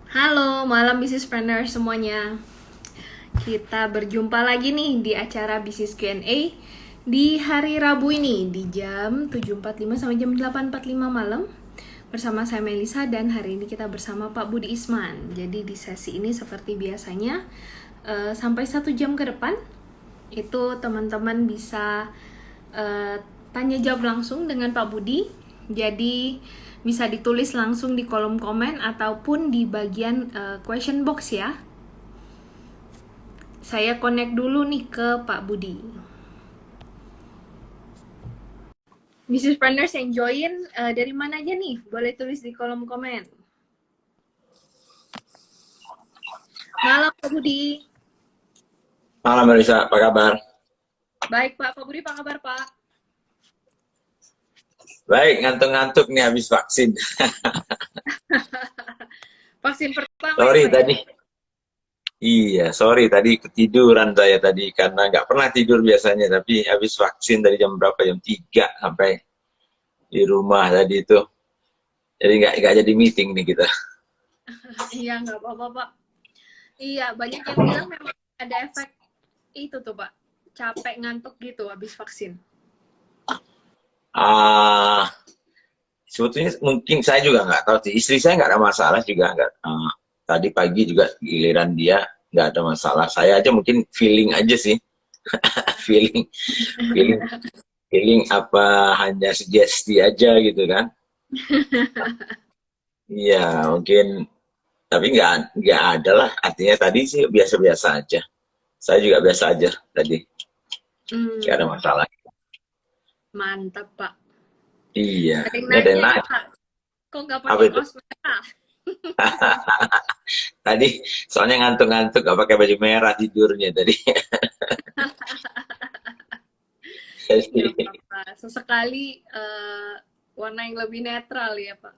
Halo, malam businesspreneur semuanya. Kita berjumpa lagi nih di acara Business Q&A di hari Rabu ini di jam 7.45 sampai jam 8.45 malam bersama saya Melisa, dan hari ini kita bersama Pak Budi Isman. Jadi di sesi ini seperti biasanya sampai 1 jam ke depan itu teman-teman bisa tanya jawab langsung dengan Pak Budi. Jadi bisa ditulis langsung di kolom komen ataupun di bagian question box ya. Saya connect dulu nih ke Pak Budi. Business Planners yang join dari mana aja nih? Boleh tulis di kolom komen. Malam Pak Budi. Malam Marisa, apa kabar? Baik Pak. Pak Budi apa kabar Pak? Baik, ngantuk-ngantuk nih habis vaksin. Vaksin pertama ya Sorry Pak ya? tadi. Iya, sorry tadi ketiduran saya tadi karena nggak pernah tidur biasanya, tapi habis vaksin dari jam berapa? Jam 3 sampai di rumah tadi itu. Jadi nggak jadi meeting nih kita. Iya nggak apa-apa Pak. Iya, banyak yang bilang memang ada efek itu tuh Pak. Capek ngantuk gitu habis vaksin. Ah, sebetulnya mungkin saya juga nggak tahu sih. Istri saya nggak ada masalah juga nggak. Tadi pagi juga giliran dia nggak ada masalah. Saya aja mungkin feeling aja sih, feeling, feeling, feeling apa hanya sugesti aja gitu kan. Iya, mungkin tapi nggak ada lah. Artinya tadi sih biasa-biasa aja. Saya juga biasa aja tadi, nggak ada Hmm, masalah. mantap Pak. Iya, Ada yang ini ada yang nanya nih naik. Pak, kok nggak Apa pakai itu? kaos merah? Tadi soalnya ngantuk-ngantuk, nggak pakai baju merah tidurnya tadi. Nggak Jadi, apa-apa. Sesekali warna yang lebih netral ya Pak.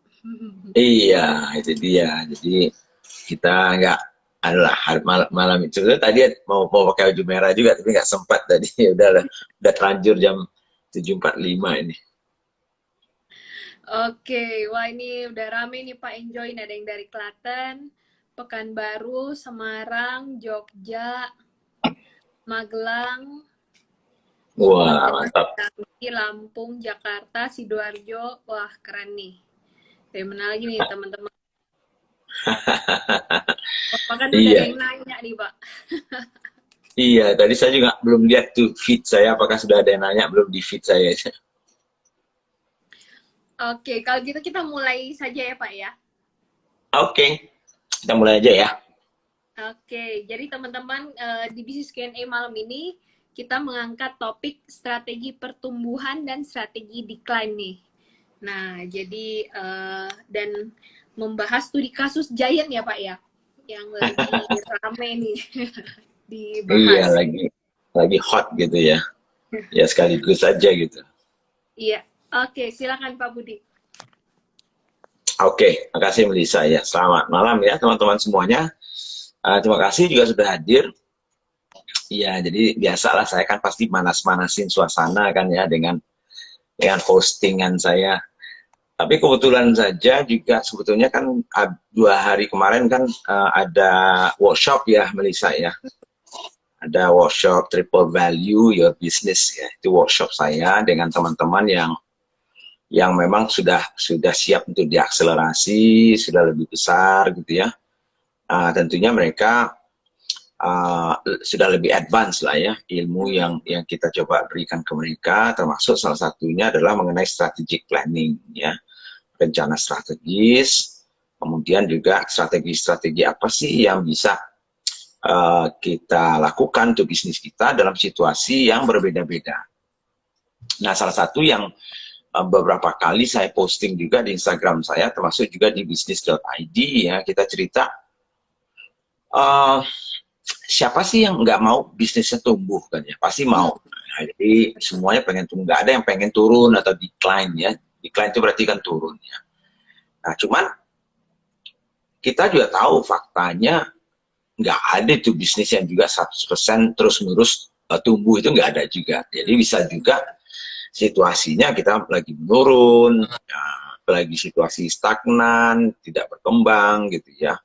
iya, itu dia. Jadi kita nggak adalah malam, malam itu tadi mau pakai baju merah juga tapi nggak sempat tadi. Udah terlanjur jam 7.45 ini. Oke, wah ini udah rame nih Pak, enjoy. Ada yang dari Klaten, Pekanbaru, Semarang, Jogja, Magelang, Wah, Sumatera, mantap. Jambi, Lampung, Jakarta, Sidoarjo. Wah, keren nih. Dari mana lagi nih teman-teman? Bahkan udah ada Iya. yang nanya nih Pak. Iya, tadi saya juga belum lihat tuh feed saya, apakah sudah ada yang nanya, belum di feed saya. Oke, kalau gitu kita mulai saja ya Pak ya. Oke, kita mulai aja ya. Oke, jadi teman-teman di Business Q&A malam ini kita mengangkat topik strategi pertumbuhan dan strategi decline nih. Nah, jadi dan membahas studi kasus Giant ya Pak ya, yang lagi rame nih Iya, dibahas. lagi hot gitu ya. Ya sekaligus aja gitu. Iya, oke silakan Pak Budi. Oke, makasih Melisa ya. Selamat malam ya teman-teman semuanya. Terima kasih juga sudah hadir. Iya, jadi biasalah saya kan pasti manas-manasin suasana kan ya dengan postingan saya. Tapi kebetulan saja juga sebetulnya kan 2 hari kemarin kan ada workshop ya Melisa ya. Ada workshop Triple Value Your Business ya. Itu workshop saya dengan teman-teman yang memang sudah siap untuk diakselerasi, sudah lebih besar gitu ya. Tentunya mereka sudah lebih advance lah ya ilmu yang kita coba berikan ke mereka, termasuk salah satunya adalah mengenai strategic planning ya, rencana strategis, kemudian juga strategi-strategi apa sih yang bisa kita lakukan untuk bisnis kita dalam situasi yang berbeda-beda. Nah, salah satu yang beberapa kali saya posting juga di Instagram saya, termasuk juga di bisnis.id ya, kita cerita uh, siapa sih yang nggak mau bisnisnya tumbuh kan ya, pasti Hmm, mau. Nah, jadi semuanya pengen tumbuh, nggak ada yang pengen turun atau decline ya. Decline itu berarti kan turun ya. Nah, cuman kita juga tahu faktanya nggak ada tuh bisnis yang juga 100% terus-menerus tumbuh, itu nggak ada juga. Jadi bisa juga situasinya kita lagi menurun, ya, lagi situasi stagnan, tidak berkembang gitu ya.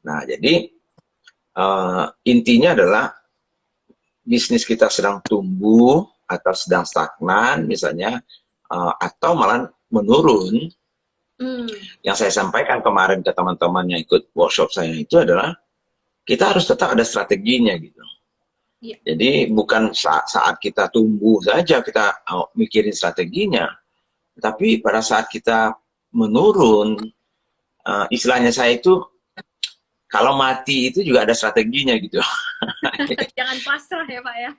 Nah, jadi intinya adalah bisnis kita sedang tumbuh atau sedang stagnan misalnya, atau malah menurun. Yang saya sampaikan kemarin ke teman-teman yang ikut workshop saya itu adalah kita harus tetap ada strateginya gitu. Iya. Jadi bukan saat kita tumbuh saja kita mikirin strateginya, tapi pada saat kita menurun, istilahnya saya itu kalau mati itu juga ada strateginya gitu. Jangan pasrah ya Pak ya.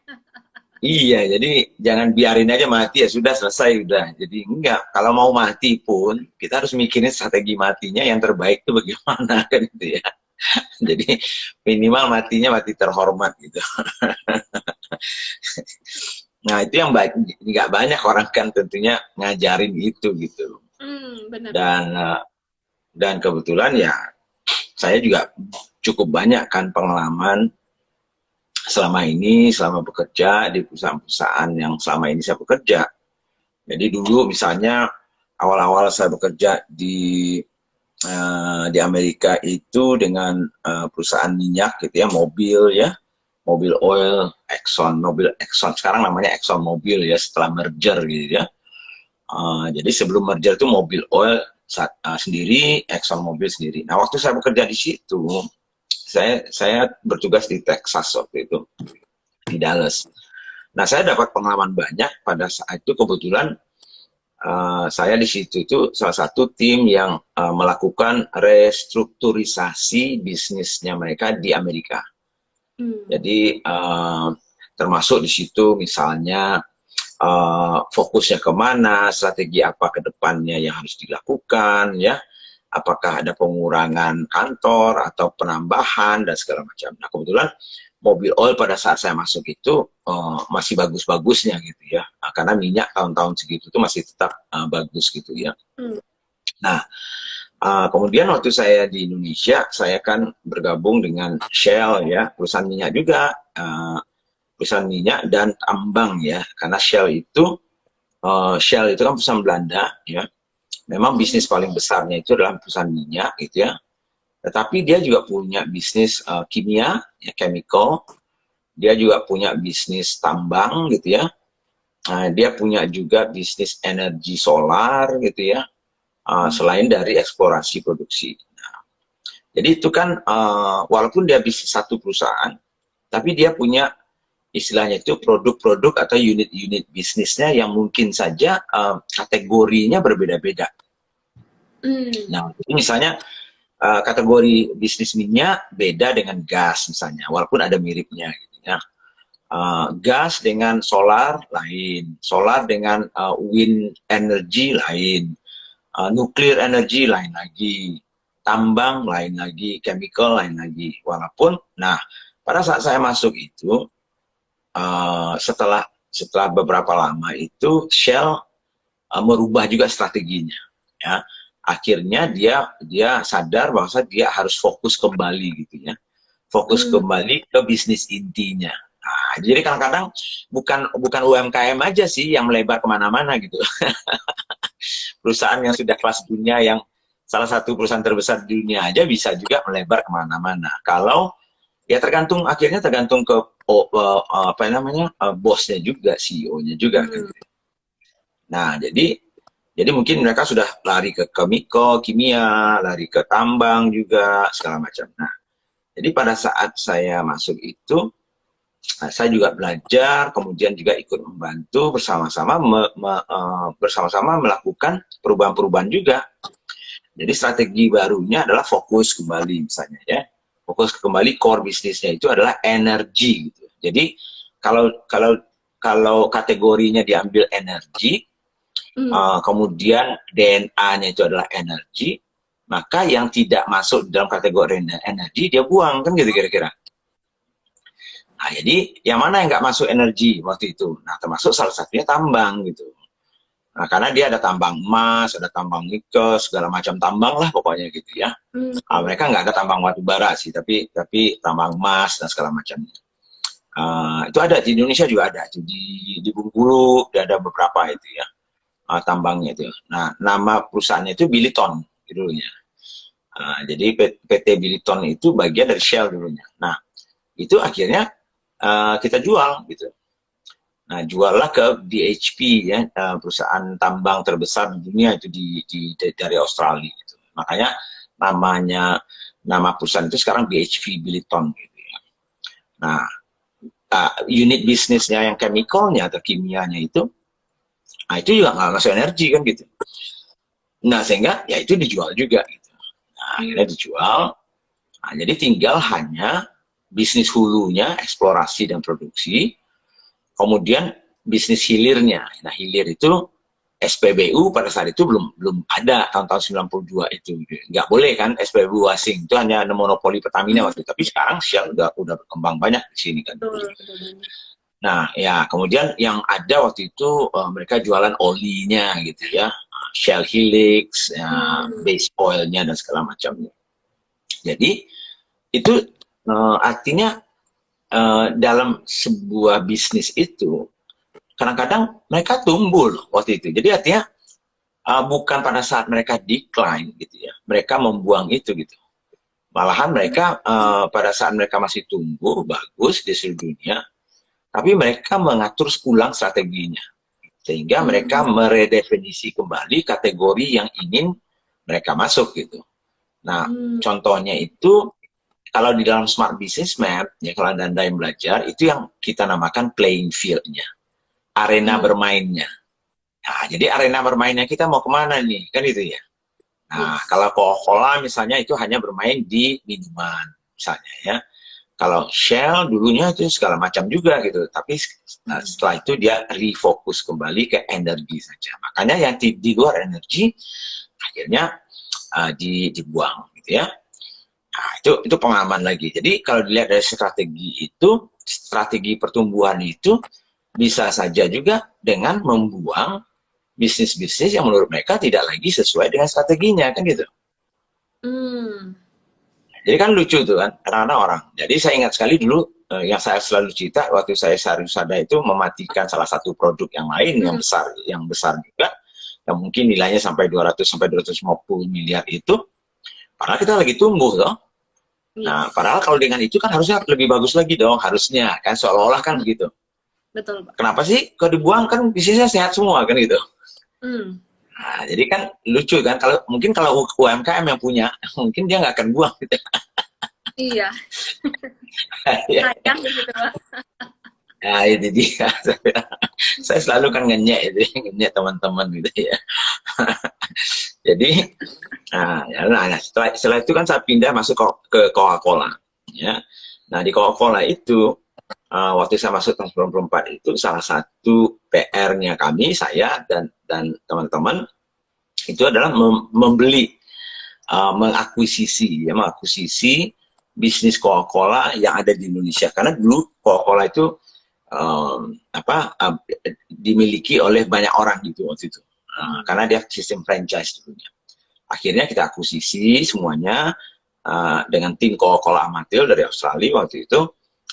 Iya, jadi jangan biarin aja mati ya sudah selesai udah. Jadi enggak, kalau mau mati pun kita harus mikirin strategi matinya yang terbaik itu bagaimana kan gitu ya. Jadi minimal matinya mati terhormat gitu. Nah itu yang baik, nggak banyak orang kan tentunya ngajarin itu gitu. Benar. Dan kebetulan ya saya juga cukup banyak kan pengalaman selama bekerja di perusahaan-perusahaan yang selama ini saya bekerja. Jadi dulu misalnya awal-awal saya bekerja di Amerika itu dengan perusahaan minyak gitu ya, mobil oil, mobil Exxon, sekarang namanya Exxon Mobil ya setelah merger gitu ya. Jadi sebelum merger itu mobil oil sendiri, Exxon Mobil sendiri. Nah waktu saya bekerja di situ, saya bertugas di Texas waktu itu, di Dallas. Nah saya dapat pengalaman banyak pada saat itu kebetulan saya di situ itu salah satu tim yang melakukan restrukturisasi bisnisnya mereka di Amerika. Jadi termasuk di situ misalnya fokusnya kemana, strategi apa ke depannya yang harus dilakukan, ya, apakah ada pengurangan kantor atau penambahan dan segala macam. Nah kebetulan mobil oil pada saat saya masuk itu masih bagus-bagusnya gitu ya, karena minyak tahun-tahun segitu itu masih tetap bagus gitu ya. Nah kemudian waktu saya di Indonesia, saya kan bergabung dengan Shell ya, perusahaan minyak juga, perusahaan minyak dan tambang ya, karena Shell itu kan perusahaan Belanda ya, memang bisnis paling besarnya itu adalah perusahaan minyak gitu ya, tetapi dia juga punya bisnis kimia ya, chemical, dia juga punya bisnis tambang gitu ya, dia punya juga bisnis energi solar gitu ya, selain dari eksplorasi produksi. Nah, jadi itu kan walaupun dia bisnis satu perusahaan, tapi dia punya istilahnya itu produk-produk atau unit-unit bisnisnya yang mungkin saja kategorinya berbeda-beda. Nah, misalnya kategori bisnis minyak beda dengan gas misalnya, walaupun ada miripnya. Gitu ya. Gas dengan solar lain, solar dengan wind energy lain, nuklir energy lain lagi, tambang lain lagi, chemical lain lagi. Walaupun, nah pada saat saya masuk itu, setelah beberapa lama itu Shell merubah juga strateginya ya, akhirnya dia sadar bahwa dia harus fokus kembali gitu ya, fokus kembali ke bisnis intinya. Nah, jadi kadang-kadang bukan UMKM aja sih yang melebar kemana-mana gitu. Perusahaan yang sudah kelas dunia, yang salah satu perusahaan terbesar di dunia aja bisa juga melebar kemana-mana. Kalau ya akhirnya tergantung ke apa namanya bosnya juga, CEO-nya juga kan. Nah jadi mungkin mereka sudah lari ke kimia, lari ke tambang juga segala macam. Nah jadi pada saat saya masuk itu, saya juga belajar, kemudian juga ikut membantu bersama-sama bersama-sama melakukan perubahan-perubahan juga. Jadi strategi barunya adalah fokus kembali misalnya ya. Fokus kembali core bisnisnya itu adalah energi gitu. Jadi kalau kategorinya diambil energi, kemudian DNA-nya itu adalah energi, maka yang tidak masuk dalam kategori energi dia buang kan gitu kira-kira. Nah jadi yang mana yang nggak masuk energi waktu itu? Nah termasuk salah satunya tambang gitu. Nah, karena dia ada tambang emas, ada tambang nikel, segala macam tambang lah pokoknya gitu ya. Mereka nggak ada tambang batu bara sih, tapi tambang emas dan segala macamnya. Itu ada di Indonesia juga ada, di Bengkulu ada beberapa itu ya, tambangnya itu. Nah, nama perusahaannya itu Biliton dulunya. Jadi PT Billiton itu bagian dari Shell dulunya. Nah, itu akhirnya kita jual gitu. Nah, juallah ke BHP ya, perusahaan tambang terbesar di dunia itu dari Australia gitu. Makanya nama perusahaan itu sekarang BHP Billiton gitu ya. Nah, unit bisnisnya yang chemicalnya atau kimianya itu, nah itu juga nggak masuk energi kan gitu. Nah, sehingga ya itu dijual juga gitu. Nah, akhirnya dijual. Nah, jadi tinggal hanya bisnis hulunya, eksplorasi dan produksi, kemudian bisnis hilirnya. Nah, hilir itu SPBU pada saat itu belum ada tahun-tahun 92 itu. Nggak boleh kan SPBU asing, itu hanya monopoli Pertamina waktu itu. Tapi sekarang Shell udah berkembang banyak di sini kan. Nah, ya kemudian yang ada waktu itu mereka jualan olinya gitu ya. Shell Helix, ya, base oilnya dan segala macamnya. Jadi itu artinya dalam sebuah bisnis itu kadang-kadang mereka tumbuh loh waktu itu. Jadi artinya bukan pada saat mereka decline gitu ya, mereka membuang itu gitu. Malahan mereka pada saat mereka masih tumbuh bagus di seluruh dunia, tapi mereka mengatur ulang strateginya sehingga mereka meredefinisi kembali kategori yang ingin mereka masuk gitu. Nah, contohnya itu kalau di dalam Smart Business Map, ya kalau Anda yang belajar, itu yang kita namakan playing field-nya, arena bermainnya. Nah, jadi arena bermainnya kita mau kemana nih, kan itu ya. Nah, kalau Coca-Cola misalnya itu hanya bermain di minuman, misalnya ya. Kalau Shell dulunya itu segala macam juga gitu, tapi setelah itu dia refocus kembali ke energi saja. Makanya yang di luar energi akhirnya dibuang gitu ya. Nah, itu pengalaman lagi. Jadi kalau dilihat dari strategi pertumbuhan itu bisa saja juga dengan membuang bisnis-bisnis yang menurut mereka tidak lagi sesuai dengan strateginya, kan gitu. Jadi kan lucu tuh kan, karena orang. Jadi saya ingat sekali dulu yang saya selalu cerita waktu saya Sarusada itu mematikan salah satu produk yang lain yang besar juga, yang mungkin nilainya sampai 200 sampai 250 miliar itu, padahal kita lagi tumbuh loh. Nah, padahal kalau dengan itu kan harusnya lebih bagus lagi dong, harusnya kan seolah-olah kan begitu. Betul, Pak. Kenapa sih kalau dibuang kan bisnisnya sehat semua kan gitu. Nah, jadi kan lucu kan, kalau mungkin kalau UMKM yang punya, mungkin dia nggak akan buang gitu. Iya. Sayang gitu, Pak. Nah, itu dia. Saya selalu kan ngenyek teman-teman gitu ya. Jadi, setelah itu kan saya pindah masuk ke Coca-Cola. Ya. Nah, di Coca-Cola itu, waktu saya masuk tahun 94 itu salah satu PR-nya kami, saya dan teman-teman itu adalah mengakuisisi bisnis Coca-Cola yang ada di Indonesia, karena dulu Coca-Cola itu dimiliki oleh banyak orang gitu waktu itu, karena dia sistem franchise dulunya. Akhirnya kita akuisisi semuanya dengan tim Coca-Cola Amatil dari Australia waktu itu.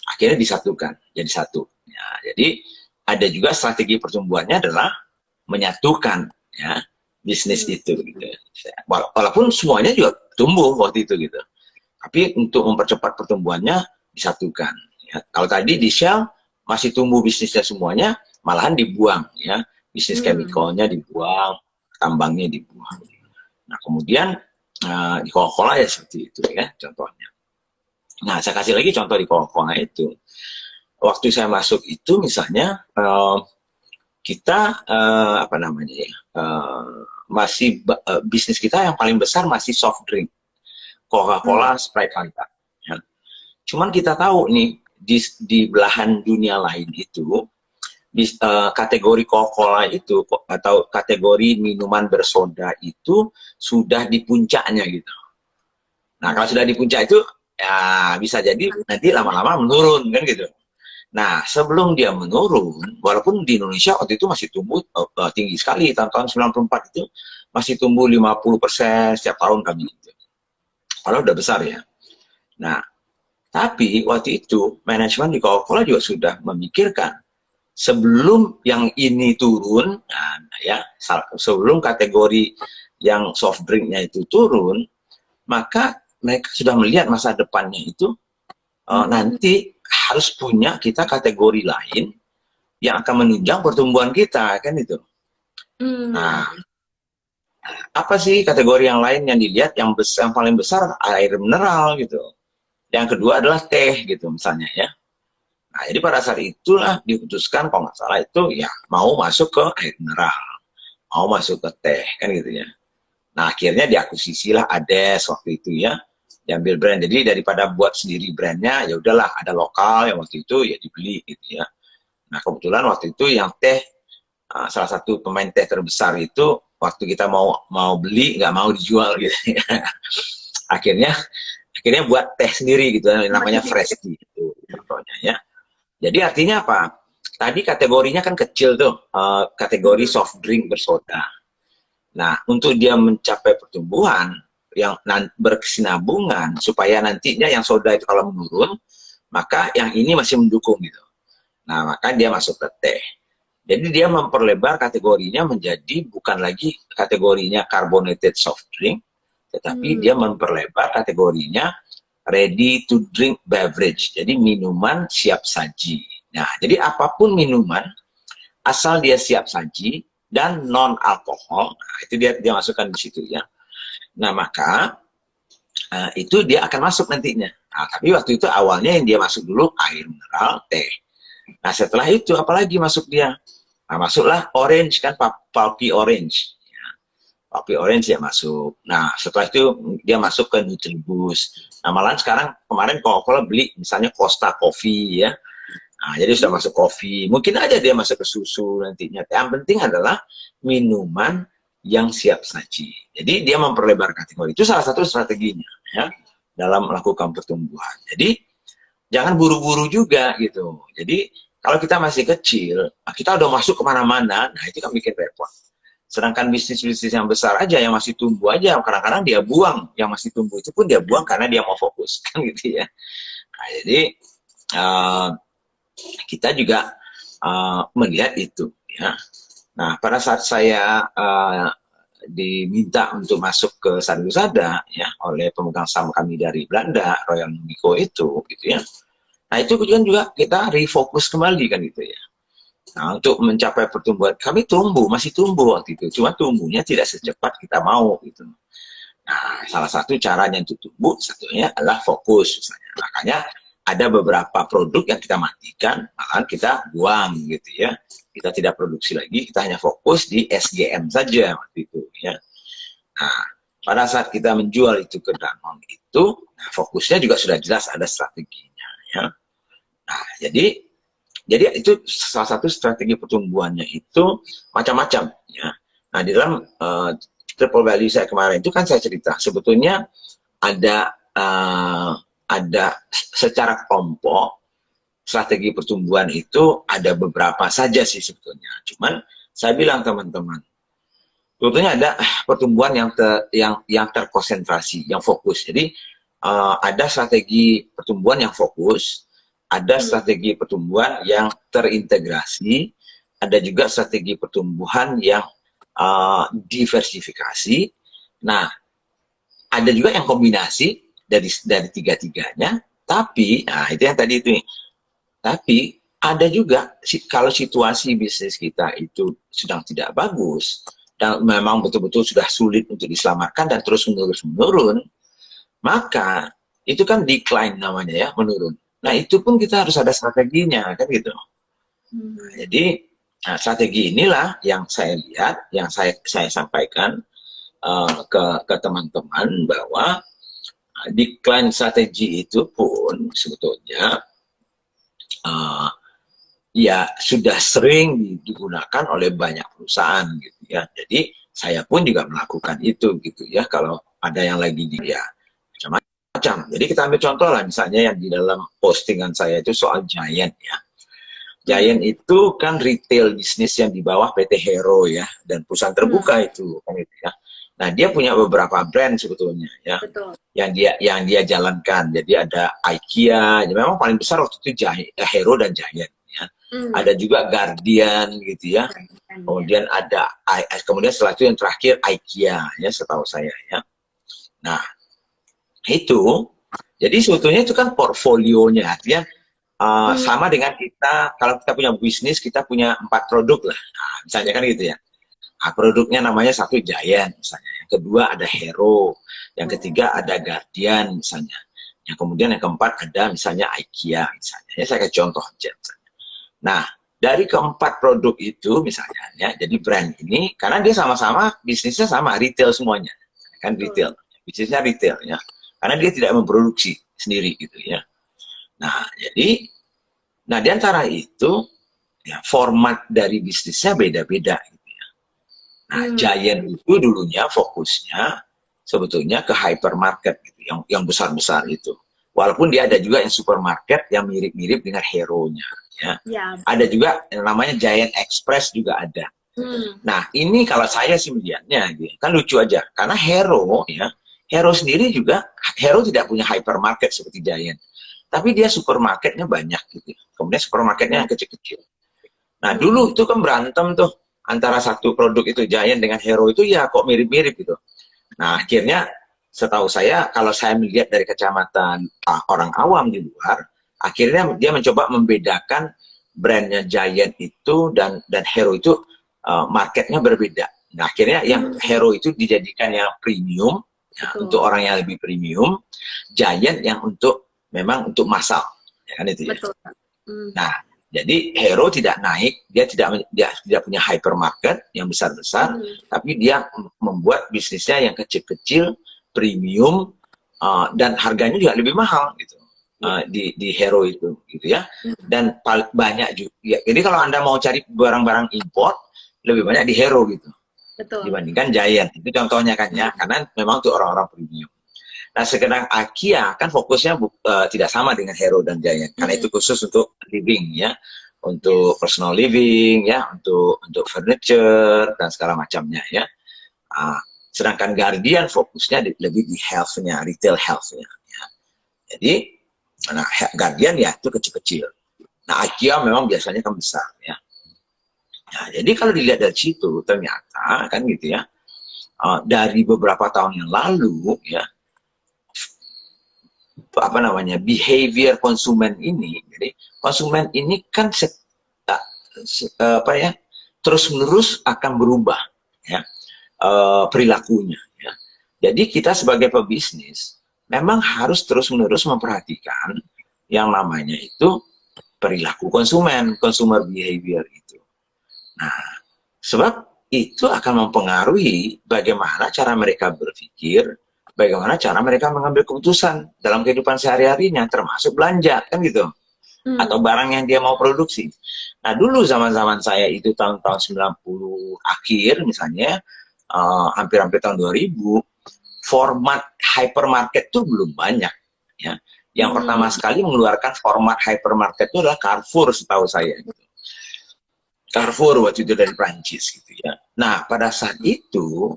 Akhirnya disatukan jadi satu. Ya, jadi ada juga strategi pertumbuhannya adalah menyatukan ya bisnis itu gitu. Walaupun semuanya juga tumbuh waktu itu gitu. Tapi untuk mempercepat pertumbuhannya disatukan. Ya. Kalau tadi di Shell masih tumbuh bisnisnya semuanya, malahan dibuang ya. Bisnis chemicalnya dibuang, tambangnya dibuang. Nah, kemudian di Coca-Cola ya seperti itu ya contohnya. Nah, saya kasih lagi contoh di Coca-Cola itu. Waktu saya masuk itu misalnya kita bisnis kita yang paling besar masih soft drink. Coca-Cola, Sprite, Fanta. Ya. Cuman kita tahu nih di belahan dunia lain itu kategori Coca-Cola itu atau kategori minuman bersoda itu sudah di puncaknya gitu. Nah, kalau sudah di puncak itu ya bisa jadi nanti lama-lama menurun kan gitu. Nah, sebelum dia menurun, walaupun di Indonesia waktu itu masih tumbuh tinggi sekali, tahun 94 itu masih tumbuh 50% setiap tahun kami itu. Kalau udah besar ya. Nah, tapi waktu itu manajemen di Coca-Cola juga sudah memikirkan sebelum yang ini turun, sebelum kategori yang soft drinknya itu turun, maka mereka sudah melihat masa depannya itu nanti harus punya kita kategori lain yang akan menunjang pertumbuhan kita, kan itu. Nah, apa sih kategori yang lain yang dilihat yang paling besar air mineral gitu. Yang kedua adalah teh gitu misalnya ya. Nah, jadi pada saat itulah diputuskan kalau nggak salah itu ya mau masuk ke air mineral, mau masuk ke teh kan gitu ya. Nah, akhirnya diakuisisilah Ades waktu itu ya, diambil brand. Jadi daripada buat sendiri brandnya, ya udahlah ada lokal yang waktu itu ya dibeli gitu ya. Nah, kebetulan waktu itu yang teh salah satu pemain teh terbesar itu waktu kita mau beli nggak mau dijual gitu ya. akhirnya buat teh sendiri gitu namanya fresh tea gitu contohnya ya. Jadi artinya apa, tadi kategorinya kan kecil tuh, kategori soft drink bersoda. Nah, untuk dia mencapai pertumbuhan yang berkesinambungan supaya nantinya yang soda itu kalau menurun, maka yang ini masih mendukung gitu. Nah, maka dia masuk ke teh. Jadi dia memperlebar kategorinya menjadi bukan lagi kategorinya carbonated soft drink, tetapi dia memperlebar kategorinya ready to drink beverage. Jadi minuman siap saji. Nah, jadi apapun minuman asal dia siap saji dan non alkohol, nah, itu dia masukkan di situ ya. Nah, maka itu dia akan masuk nantinya. Nah, tapi waktu itu awalnya yang dia masuk dulu air mineral, teh. Nah, setelah itu apalagi masuk dia? Nah, masuklah orange kan, pulpy orange. Ya. Pulpy orange ya masuk. Nah, setelah itu dia masuk ke Nutribus. Nah, malahan sekarang kemarin Coca-Cola beli misalnya Costa Coffee ya. Nah, jadi sudah masuk kopi. Mungkin aja dia masuk ke susu nantinya. Yang penting adalah minuman yang siap saji. Jadi dia memperlebar kategori. Itu salah satu strateginya ya dalam melakukan pertumbuhan. Jadi jangan buru-buru juga gitu. Jadi kalau kita masih kecil, kita udah masuk kemana-mana, nah itu kan bikin repot. Sedangkan bisnis-bisnis yang besar aja, yang masih tumbuh aja, kadang-kadang dia buang. Yang masih tumbuh itu pun dia buang karena dia mau fokus. Kan gitu ya. Nah, jadi kita juga melihat itu ya. Nah, pada saat saya diminta untuk masuk ke Sadusada ya oleh pemegang saham kami dari Belanda, Royal Unico itu gitu ya. Nah, itu kan juga kita refocus kembali kan gitu ya. Nah, untuk mencapai pertumbuhan, kami masih tumbuh waktu itu. Cuma tumbuhnya tidak secepat kita mau gitu. Nah, salah satu caranya untuk tumbuh, satunya adalah fokus misalnya. Makanya ada beberapa produk yang kita matikan, malah kita buang gitu ya. Kita tidak produksi lagi, kita hanya fokus di SGM saja waktu itu ya. Nah, pada saat kita menjual itu ke Danone itu, nah, fokusnya juga sudah jelas ada strateginya ya. Nah, jadi itu salah satu strategi pertumbuhannya itu macam-macam ya. Nah, di dalam triple value saya kemarin itu kan saya cerita sebetulnya ada secara kelompok strategi pertumbuhan itu ada beberapa saja sih sebetulnya. Cuman saya bilang teman-teman, sebetulnya ada pertumbuhan yang terkonsentrasi, yang fokus. Jadi ada strategi pertumbuhan yang fokus, ada strategi pertumbuhan yang terintegrasi, ada juga strategi pertumbuhan yang diversifikasi. Nah, ada juga yang kombinasi dari tiga-tiganya, tapi nah itu yang tadi itu. Tapi ada juga kalau situasi bisnis kita itu sedang tidak bagus dan memang betul-betul sudah sulit untuk diselamatkan dan terus menurun, maka itu kan decline namanya ya, menurun. Nah, itu pun kita harus ada strateginya kan gitu. Nah, jadi strategi inilah yang saya lihat, yang saya sampaikan ke teman-teman bahwa decline strategi itu pun sebetulnya ya sudah sering digunakan oleh banyak perusahaan gitu ya. Jadi saya pun juga melakukan itu gitu ya. Kalau ada yang lagi dia macam-macam. Jadi kita ambil contoh lah misalnya yang di dalam postingan saya itu soal Giant ya. Giant itu kan retail bisnis yang di bawah PT Hero ya, dan perusahaan terbuka itu kan itu ya. Nah, dia punya beberapa brand sebetulnya ya. Betul. Yang dia jalankan. Jadi ada IKEA, ya memang paling besar waktu itu Hero dan Giant ya. Ada juga Guardian gitu ya. Kemudian kemudian setelah itu yang terakhir IKEA ya, setahu saya ya. Nah, Itu, jadi sebetulnya itu kan portfolionya, artinya Hmm. sama dengan kita, kalau kita punya bisnis, kita punya 4 produk lah. Nah, misalnya kan gitu ya. Nah, produknya namanya satu Giant misalnya, yang kedua ada Hero, yang ketiga ada Guardian misalnya, yang kemudian yang keempat ada misalnya IKEA misalnya. Ya, saya kasih contoh aja. Nah, dari keempat produk itu misalnya, ya, jadi brand ini, karena dia sama-sama bisnisnya sama, retail semuanya, kan Betul. retail, bisnisnya retail ya, karena dia tidak memproduksi sendiri gitu ya. Nah, jadi, nah di antara itu, ya, format dari bisnisnya beda-beda. Nah, Hmm. Giant itu dulunya fokusnya sebetulnya ke hypermarket gitu, yang besar-besar itu. Walaupun dia ada juga yang supermarket yang mirip-mirip dengan hero-nya. Ya. Ya, Ada betul. juga yang namanya Giant Express juga ada. Hmm. Nah, ini kalau saya sih melihatnya, gitu, kan lucu aja. Karena Hero, ya, Hero sendiri juga, Hero tidak punya hypermarket seperti Giant. Tapi dia supermarketnya banyak gitu. Kemudian supermarketnya yang kecil-kecil. Nah, Hmm. dulu itu kan berantem tuh antara satu produk itu Giant dengan Hero itu ya kok mirip-mirip gitu. Nah, akhirnya setahu saya kalau saya melihat dari kacamata orang awam di luar, akhirnya dia mencoba membedakan brandnya Giant itu dan Hero itu marketnya berbeda. Nah, akhirnya yang Hmm. Hero itu dijadikan yang premium, ya, untuk Betul. orang yang lebih premium, Giant yang untuk memang untuk massal, ya kan itu ya. Betul. Hmm. Nah, jadi Hero tidak naik, dia tidak punya hypermarket yang besar-besar, Hmm. tapi dia membuat bisnisnya yang kecil-kecil, premium, dan harganya juga lebih mahal gitu Ya. di Hero itu, gitu ya. Hmm. Dan banyak juga. Ya, jadi kalau Anda mau cari barang-barang import, lebih banyak di Hero gitu Betul. dibandingkan Giant. Itu contohnya kan ya, Hmm. karena memang untuk orang-orang premium. Nah, sekarang IKEA kan fokusnya tidak sama dengan Hero dan Giant, karena Hmm. itu khusus untuk living ya, untuk Yes. personal living ya, untuk furniture dan segala macamnya ya. Ah, sedangkan Guardian fokusnya lebih di health-nya, retail health-nya. Ya. Jadi, nah, Guardian ya itu kecil-kecil. Nah, IKEA memang biasanya kan besar ya. Nah, jadi kalau dilihat dari situ ternyata kan gitu ya, dari beberapa tahun yang lalu ya, apa namanya, behavior konsumen ini, jadi konsumen ini kan apa ya, terus menerus akan berubah ya, perilakunya ya. Jadi kita sebagai pebisnis memang harus terus menerus memperhatikan yang namanya itu perilaku konsumen, consumer behavior itu. Nah, sebab itu akan mempengaruhi bagaimana cara mereka berpikir, bagaimana cara mereka mengambil keputusan dalam kehidupan sehari-harinya, termasuk belanja, kan gitu. Atau Hmm. barang yang dia mau produksi. Nah, dulu zaman-zaman saya itu tahun-tahun 90 akhir misalnya, hampir-hampir tahun 2000, format hypermarket itu belum banyak. Ya. Yang pertama Hmm. sekali mengeluarkan format hypermarket itu adalah Carrefour setahu saya. Carrefour waktu itu dari Prancis gitu ya. Nah, pada saat itu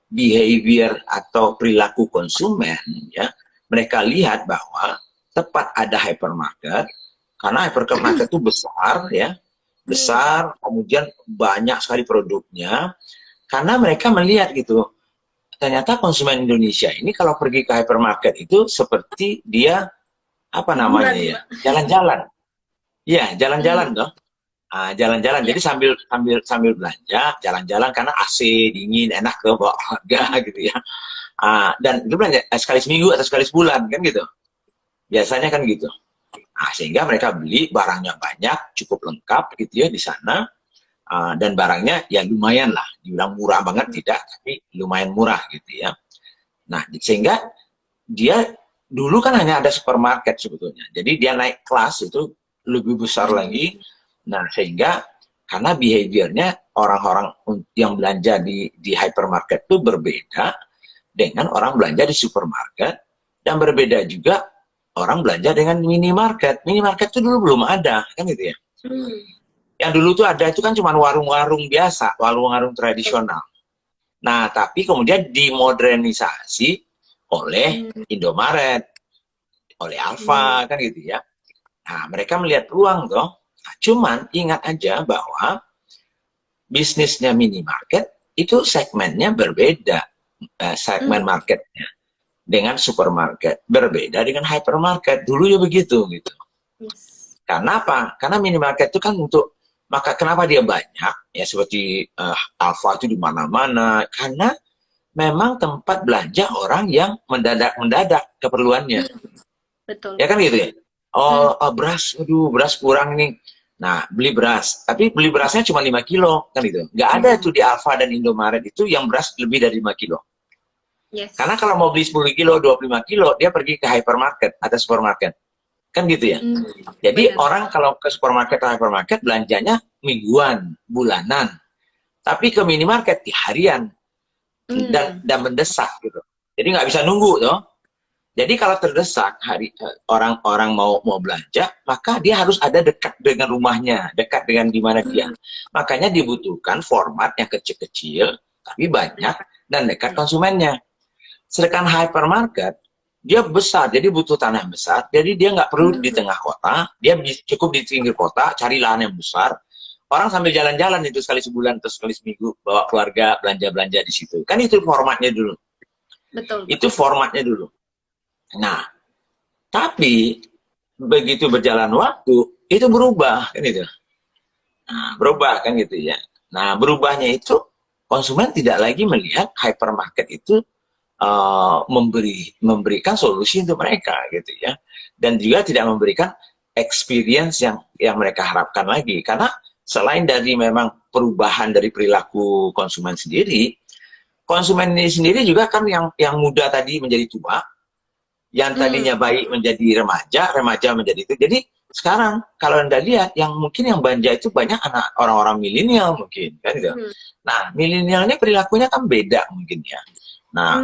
behavior atau perilaku konsumen ya, mereka lihat bahwa tepat ada hypermarket, karena hypermarket itu besar ya, Hmm. besar, kemudian banyak sekali produknya, karena mereka melihat gitu, ternyata konsumen Indonesia ini kalau pergi ke hypermarket itu seperti dia apa namanya Liburan, ya, Mbak. jalan-jalan. Ya, jalan-jalan Hmm. loh. Jalan-jalan. Ya. Jadi sambil belanja, jalan-jalan karena AC dingin, enak ke bawa harga gitu ya. Dan itu belanja sekali seminggu atau sekali sebulan kan gitu. Biasanya kan gitu. Sehingga mereka beli barangnya banyak, cukup lengkap gitu ya di sana. Dan barangnya ya lumayan lah, dibilang murah banget Hmm. tidak, tapi lumayan murah gitu ya. Nah, sehingga dia dulu kan hanya ada supermarket sebetulnya. Jadi dia naik kelas itu lebih besar lagi. Hmm. Nah, sehingga karena behaviornya orang-orang yang belanja di hypermarket itu berbeda dengan orang belanja di supermarket, dan berbeda juga orang belanja dengan minimarket. Minimarket itu dulu belum ada, kan gitu ya. Hmm. Yang dulu tuh ada itu kan cuma warung-warung biasa, warung-warung tradisional. Nah, tapi kemudian dimodernisasi oleh Hmm. Indomaret, oleh Hmm. Alfa, kan gitu ya. Nah, mereka melihat peluang toh. Nah, cuman ingat aja bahwa bisnisnya minimarket itu segmennya berbeda, segmen Hmm. marketnya. dengan supermarket. Berbeda dengan hypermarket. Dulu ya begitu gitu. Yes. Karena apa? Karena minimarket itu kan untuk, maka kenapa dia banyak ya, seperti Alfa itu di mana-mana, karena memang tempat belanja orang yang mendadak keperluannya. Betul. Ya kan gitu ya. Beras, aduh beras kurang nih. Nah, beli beras. Tapi beli berasnya cuma 5 kilo, kan gitu. Nggak ada tuh di Alfa dan Indomaret itu yang beras lebih dari 5 kilo. Karena Yes. kalau mau beli 10 kilo, 25 kilo, dia pergi ke hypermarket atau supermarket. Kan gitu ya. Jadi Benar. orang kalau ke supermarket atau hypermarket belanjanya mingguan, bulanan. Tapi ke minimarket di harian dan mendesak gitu. Jadi nggak bisa nunggu tuh. Jadi kalau terdesak orang-orang mau belanja, maka dia harus ada dekat dengan rumahnya, dekat dengan di mana dia. Makanya dibutuhkan format yang kecil-kecil tapi banyak dan dekat konsumennya. Sedangkan hypermarket dia besar, jadi butuh tanah yang besar, jadi dia nggak perlu di tengah kota, dia cukup di pinggir kota, cari lahan yang besar, orang sambil jalan-jalan itu sekali sebulan atau sekali seminggu bawa keluarga belanja-belanja di situ. Kan itu formatnya dulu. Betul. Itu formatnya dulu. Nah, tapi begitu berjalan waktu itu berubah kan itu. Nah, berubah kan gitu ya. Nah, berubahnya itu konsumen tidak lagi melihat hypermarket itu memberikan solusi untuk mereka gitu ya, dan juga tidak memberikan experience yang mereka harapkan lagi, karena selain dari memang perubahan dari perilaku konsumen ini sendiri juga kan yang muda tadi menjadi tua, yang tadinya baik menjadi remaja, remaja menjadi itu. Jadi sekarang kalau Anda lihat yang mungkin yang belanja itu banyak anak orang-orang milenial mungkin kan gitu. Nah, milenial ini perilakunya kan beda mungkin ya. Nah,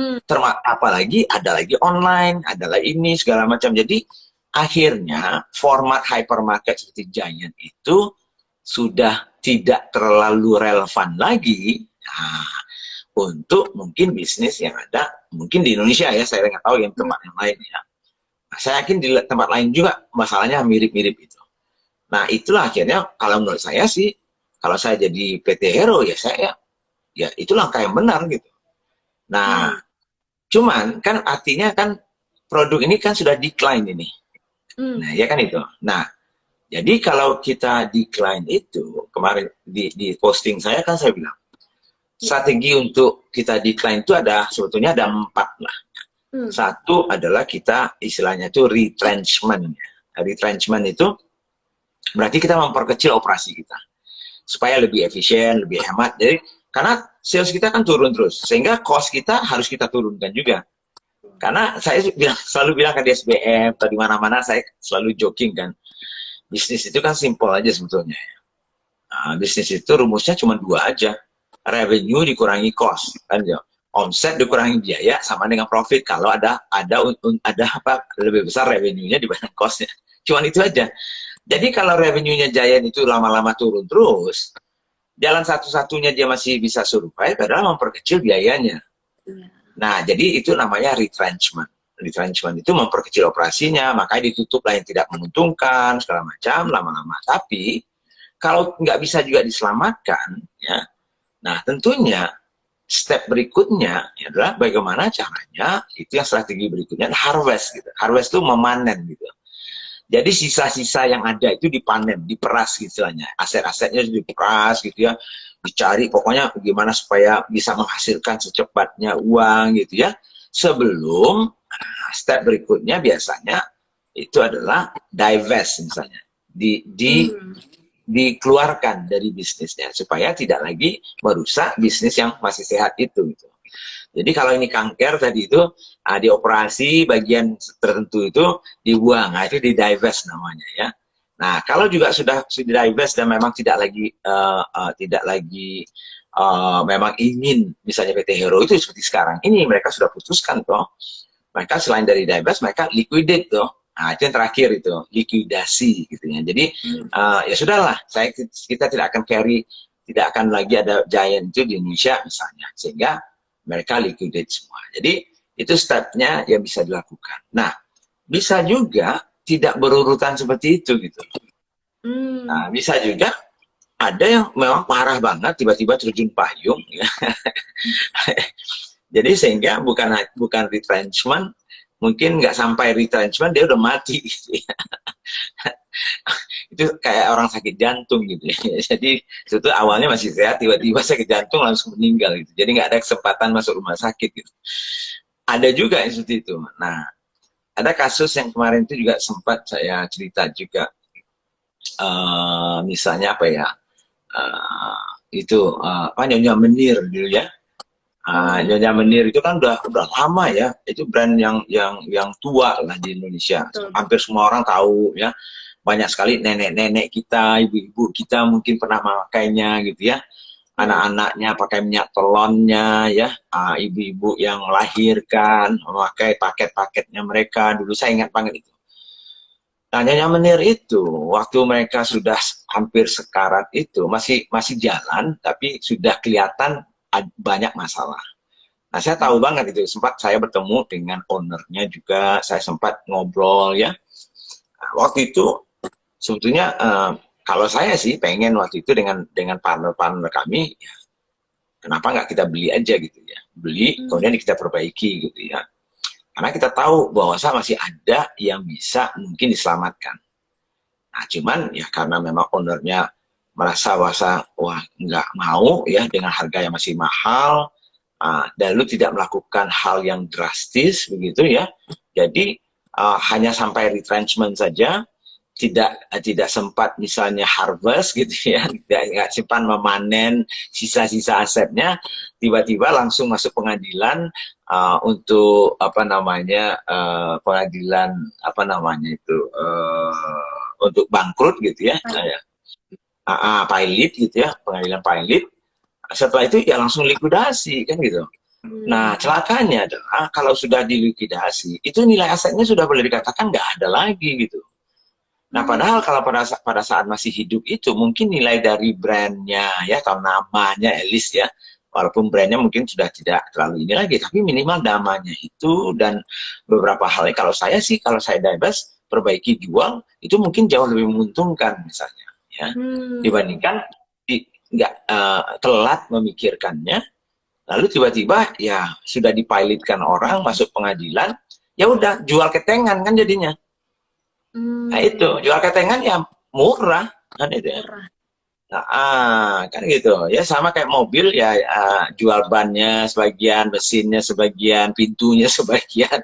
apalagi ada lagi online, ada lagi ini segala macam. Jadi akhirnya format hypermarket seperti Giant itu sudah tidak terlalu relevan lagi. Nah, untuk mungkin bisnis yang ada mungkin di Indonesia ya, saya nggak tahu yang tempat yang lain ya. Nah, saya yakin di tempat lain juga masalahnya mirip-mirip itu. Nah, itulah akhirnya kalau menurut saya sih, kalau saya jadi PT Hero ya saya ya itu langkah yang benar gitu. Nah, cuman kan artinya kan produk ini kan sudah decline ini. Nah, ya kan itu. Nah, jadi kalau kita decline itu, kemarin di posting saya kan saya bilang, strategi untuk kita decline itu sebetulnya ada 4 lah. Satu adalah kita istilahnya itu retrenchment. Retrenchment itu berarti kita memperkecil operasi kita supaya lebih efisien, lebih hemat. Jadi karena sales kita kan turun terus, sehingga cost kita harus kita turunkan juga. Karena saya selalu bilang ke DSBM atau di mana-mana saya selalu joking kan, bisnis itu kan simpel aja sebetulnya. Nah, bisnis itu rumusnya cuma 2 aja. Revenue dikurangi cost, kan ya. Omset dikurangi biaya sama dengan profit. Kalau ada apa lebih besar revenue-nya dibanding cost-nya. Cuman itu aja. Jadi kalau revenue-nya Giant itu lama-lama turun terus, jalan satu-satunya dia masih bisa survive adalah memperkecil biayanya. Nah, jadi itu namanya retrenchment. Retrenchment itu memperkecil operasinya, makanya ditutup lah yang tidak menguntungkan, segala macam, lama-lama. Tapi kalau nggak bisa juga diselamatkan, ya, nah tentunya step berikutnya adalah bagaimana caranya, itu yang strategi berikutnya, harvest gitu. Harvest itu memanen gitu. Jadi sisa-sisa yang ada itu dipanen, diperas istilahnya. Aset-asetnya diperas gitu ya, dicari pokoknya gimana supaya bisa menghasilkan secepatnya uang gitu ya. Sebelum step berikutnya biasanya itu adalah divest misalnya. Dikeluarkan dari bisnisnya supaya tidak lagi merusak bisnis yang masih sehat itu gitu. Jadi kalau ini kanker tadi itu dioperasi bagian tertentu itu dibuang, nah itu di divest namanya ya. Nah kalau juga sudah divest dan memang tidak lagi memang ingin misalnya PT Hero itu seperti sekarang ini mereka sudah putuskan toh, mereka selain dari divest mereka liquidate toh. Nah, itu yang terakhir itu, likuidasi gitu ya. Jadi ya sudahlah, kita tidak akan tidak akan lagi ada Giant itu di Indonesia misalnya, sehingga mereka liquidate semua. Jadi itu stepnya yang bisa dilakukan. Nah, bisa juga tidak berurutan seperti itu gitu. Nah, bisa juga ada yang memang parah banget, tiba-tiba terjun payung, ya. Jadi sehingga bukan retrenchment, mungkin nggak sampai retrenchment dia udah mati gitu ya. Itu kayak orang sakit jantung gitu ya. Jadi itu awalnya masih sehat, tiba-tiba sakit jantung langsung meninggal gitu. Jadi nggak ada kesempatan masuk rumah sakit gitu. Ada juga yang seperti itu. Nah, ada kasus yang kemarin itu juga sempat saya cerita juga. Misalnya apa ya? Apa Nyonya Menir dulu ya. Nyonya Menir itu kan udah lama ya. Itu brand yang tua lah di Indonesia. Betul. Hampir semua orang tahu ya. Banyak sekali nenek-nenek kita, ibu-ibu kita mungkin pernah memakainya gitu ya. Anak-anaknya pakai minyak telonnya ya, ibu-ibu yang melahirkan memakai paket-paketnya mereka dulu, saya ingat banget itu. Nah, Nyonya Menir itu waktu mereka sudah hampir sekarat itu masih jalan, tapi sudah kelihatan banyak masalah. Nah, saya tahu banget itu, sempat saya bertemu dengan ownernya juga, saya sempat ngobrol ya. Nah, waktu itu sebetulnya kalau saya sih pengen waktu itu dengan partner-partner kami, ya, kenapa nggak kita beli aja gitu ya, beli kemudian kita perbaiki gitu ya, karena kita tahu bahwa masih ada yang bisa mungkin diselamatkan. Nah cuman ya karena memang ownernya merasa bahwa wah nggak mau ya dengan harga yang masih mahal, dan lu tidak melakukan hal yang drastis begitu ya, jadi hanya sampai retrenchment saja, tidak sempat misalnya harvest gitu ya, tidak sempat memanen sisa-sisa asetnya, tiba-tiba langsung masuk pengadilan untuk apa namanya pengadilan apa namanya itu untuk bangkrut gitu ya, pilot gitu ya, pengadilan pilot. Setelah itu ya langsung likuidasi kan gitu. Nah, celakanya adalah kalau sudah dilikuidasi, itu nilai asetnya sudah boleh dikatakan nggak ada lagi gitu. Nah, padahal kalau pada saat masih hidup itu mungkin nilai dari brandnya ya, atau namanya at least ya, walaupun brandnya mungkin sudah tidak terlalu ini lagi, tapi minimal namanya itu dan beberapa hal. Kalau saya sih, kalau saya divest, perbaiki, jual, itu mungkin jauh lebih menguntungkan misalnya ya, dibandingkan nggak telat memikirkannya, lalu tiba-tiba ya sudah dipilotkan orang masuk pengadilan, ya udah jual ketengan kan jadinya. Nah itu jual ketengan ya murah kan itu ya. Nah, kan gitu ya, sama kayak mobil ya, jual bannya sebagian, mesinnya sebagian, pintunya sebagian.